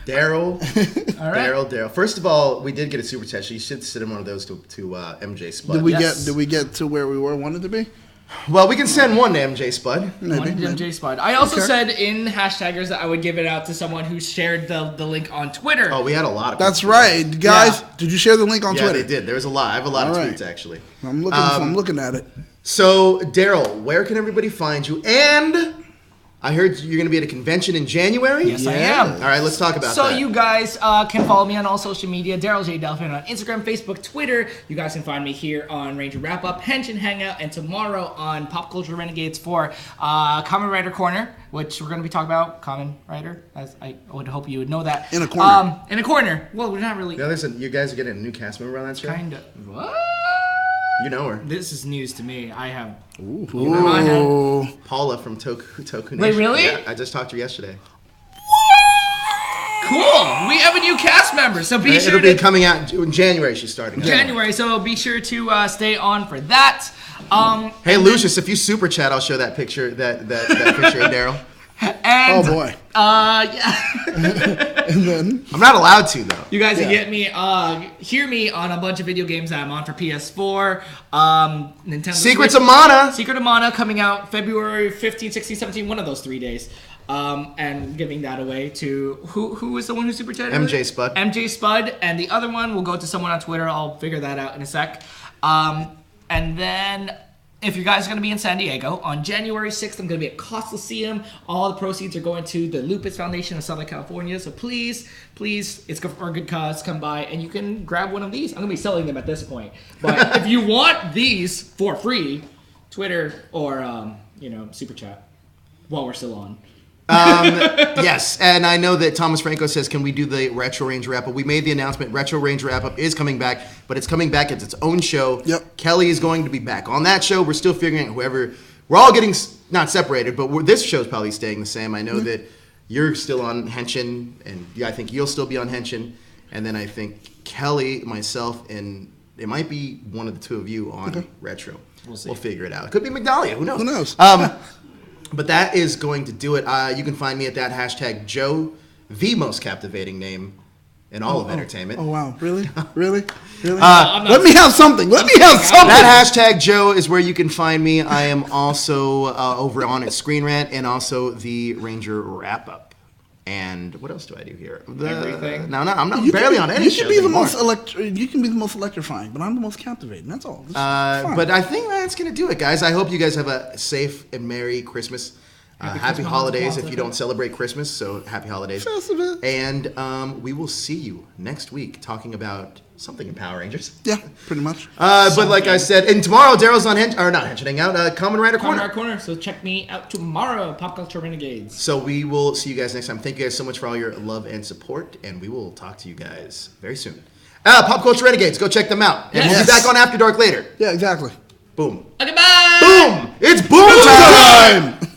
Daryl. Daryl. First of all, we did get a super chat. You should send one of those to MJ Spud. Did we get to where we wanted to be? Well, we can send one to MJ Spud. One to MJ Spud. I also said in hashtaggers that I would give it out to someone who shared the link on Twitter. Oh, we had a lot of people. That's right. Guys, did you share the link on Twitter? Yeah, they did. There was a lot. I have a lot of tweets, actually. I'm looking at it. So, Daryl, where can everybody find you? And I heard you're going to be at a convention in January? Yes, I am. All right, let's talk about that. So you guys can follow me on all social media, Daryl J. Delphin on Instagram, Facebook, Twitter. You guys can find me here on Ranger Wrap Up, Henshin Hangout, and tomorrow on Pop Culture Renegades for Kamen Rider Corner, which we're going to be talking about Kamen Rider, as I would hope you would know that. In a corner. In a corner. Well, we're not really. Yeah, listen, you guys are getting a new cast member on that show? Kind of. What? You know her. This is news to me. I have. Ooh. You know Paula from Toku Nation. Wait, really? Yeah, I just talked to her yesterday. Cool. We have a new cast member, so be sure It'll be coming out in January. She's starting. January, so be sure to stay on for that. Hey, Lucius, if you super chat, I'll show that picture. That picture of Daryl. And, oh boy. Yeah. And then I'm not allowed to though. You guys can hear me on a bunch of video games that I'm on for PS4. Nintendo Secrets Switch, of Mana. Secret of Mana coming out February 15, 16, 17, one of those 3 days. And giving that away to who is the one who super chatted? MJ Spud. MJ Spud, and the other one will go to someone on Twitter. I'll figure that out in a sec. And then if you guys are going to be in San Diego, on January 6th, I'm going to be at Coliseum. All the proceeds are going to the Lupus Foundation of Southern California. So please, it's for a good cause. Come by and you can grab one of these. I'm going to be selling them at this point. But if you want these for free, Twitter or, Super Chat while we're still on. Yes, and I know that Thomas Franco says, can we do the Retro Range Wrap-Up? We made the announcement. Retro Range Wrap-Up is coming back, but it's coming back as its own show. Yep. Kelly is going to be back on that show. We're still figuring out whoever. We're all getting not separated, but this show's probably staying the same. I know that you're still on Henshin, and I think you'll still be on Henshin, and then I think Kelly, myself, and it might be one of the two of you on Retro. We'll see. We'll figure it out. It could be Migdalia. Who knows? Who knows? But that is going to do it. You can find me at that hashtag Joe, the most captivating name in all of entertainment. Oh wow, really? Let me have something. That hashtag Joe is where you can find me. I am also over on Screen Rant and also the Ranger Wrap Up. And what else do I do here? Everything. No, I'm not barely on any. You can be the most electrifying, but I'm the most captivating. That's all. But I think that's gonna do it, guys. I hope you guys have a safe and merry Christmas. Happy holidays if you don't celebrate Christmas. So happy holidays. And we will see you next week talking about something in Power Rangers. Yeah, pretty much. But like I said, and tomorrow Daryl's on not henching out. Common Rider Corner. So check me out tomorrow, Pop Culture Renegades. So we will see you guys next time. Thank you guys so much for all your love and support, and we will talk to you guys very soon. Pop Culture Renegades, go check them out. And we'll be back on After Dark later. Yeah, exactly. Boom. Okay, bye. Boom! It's boom time!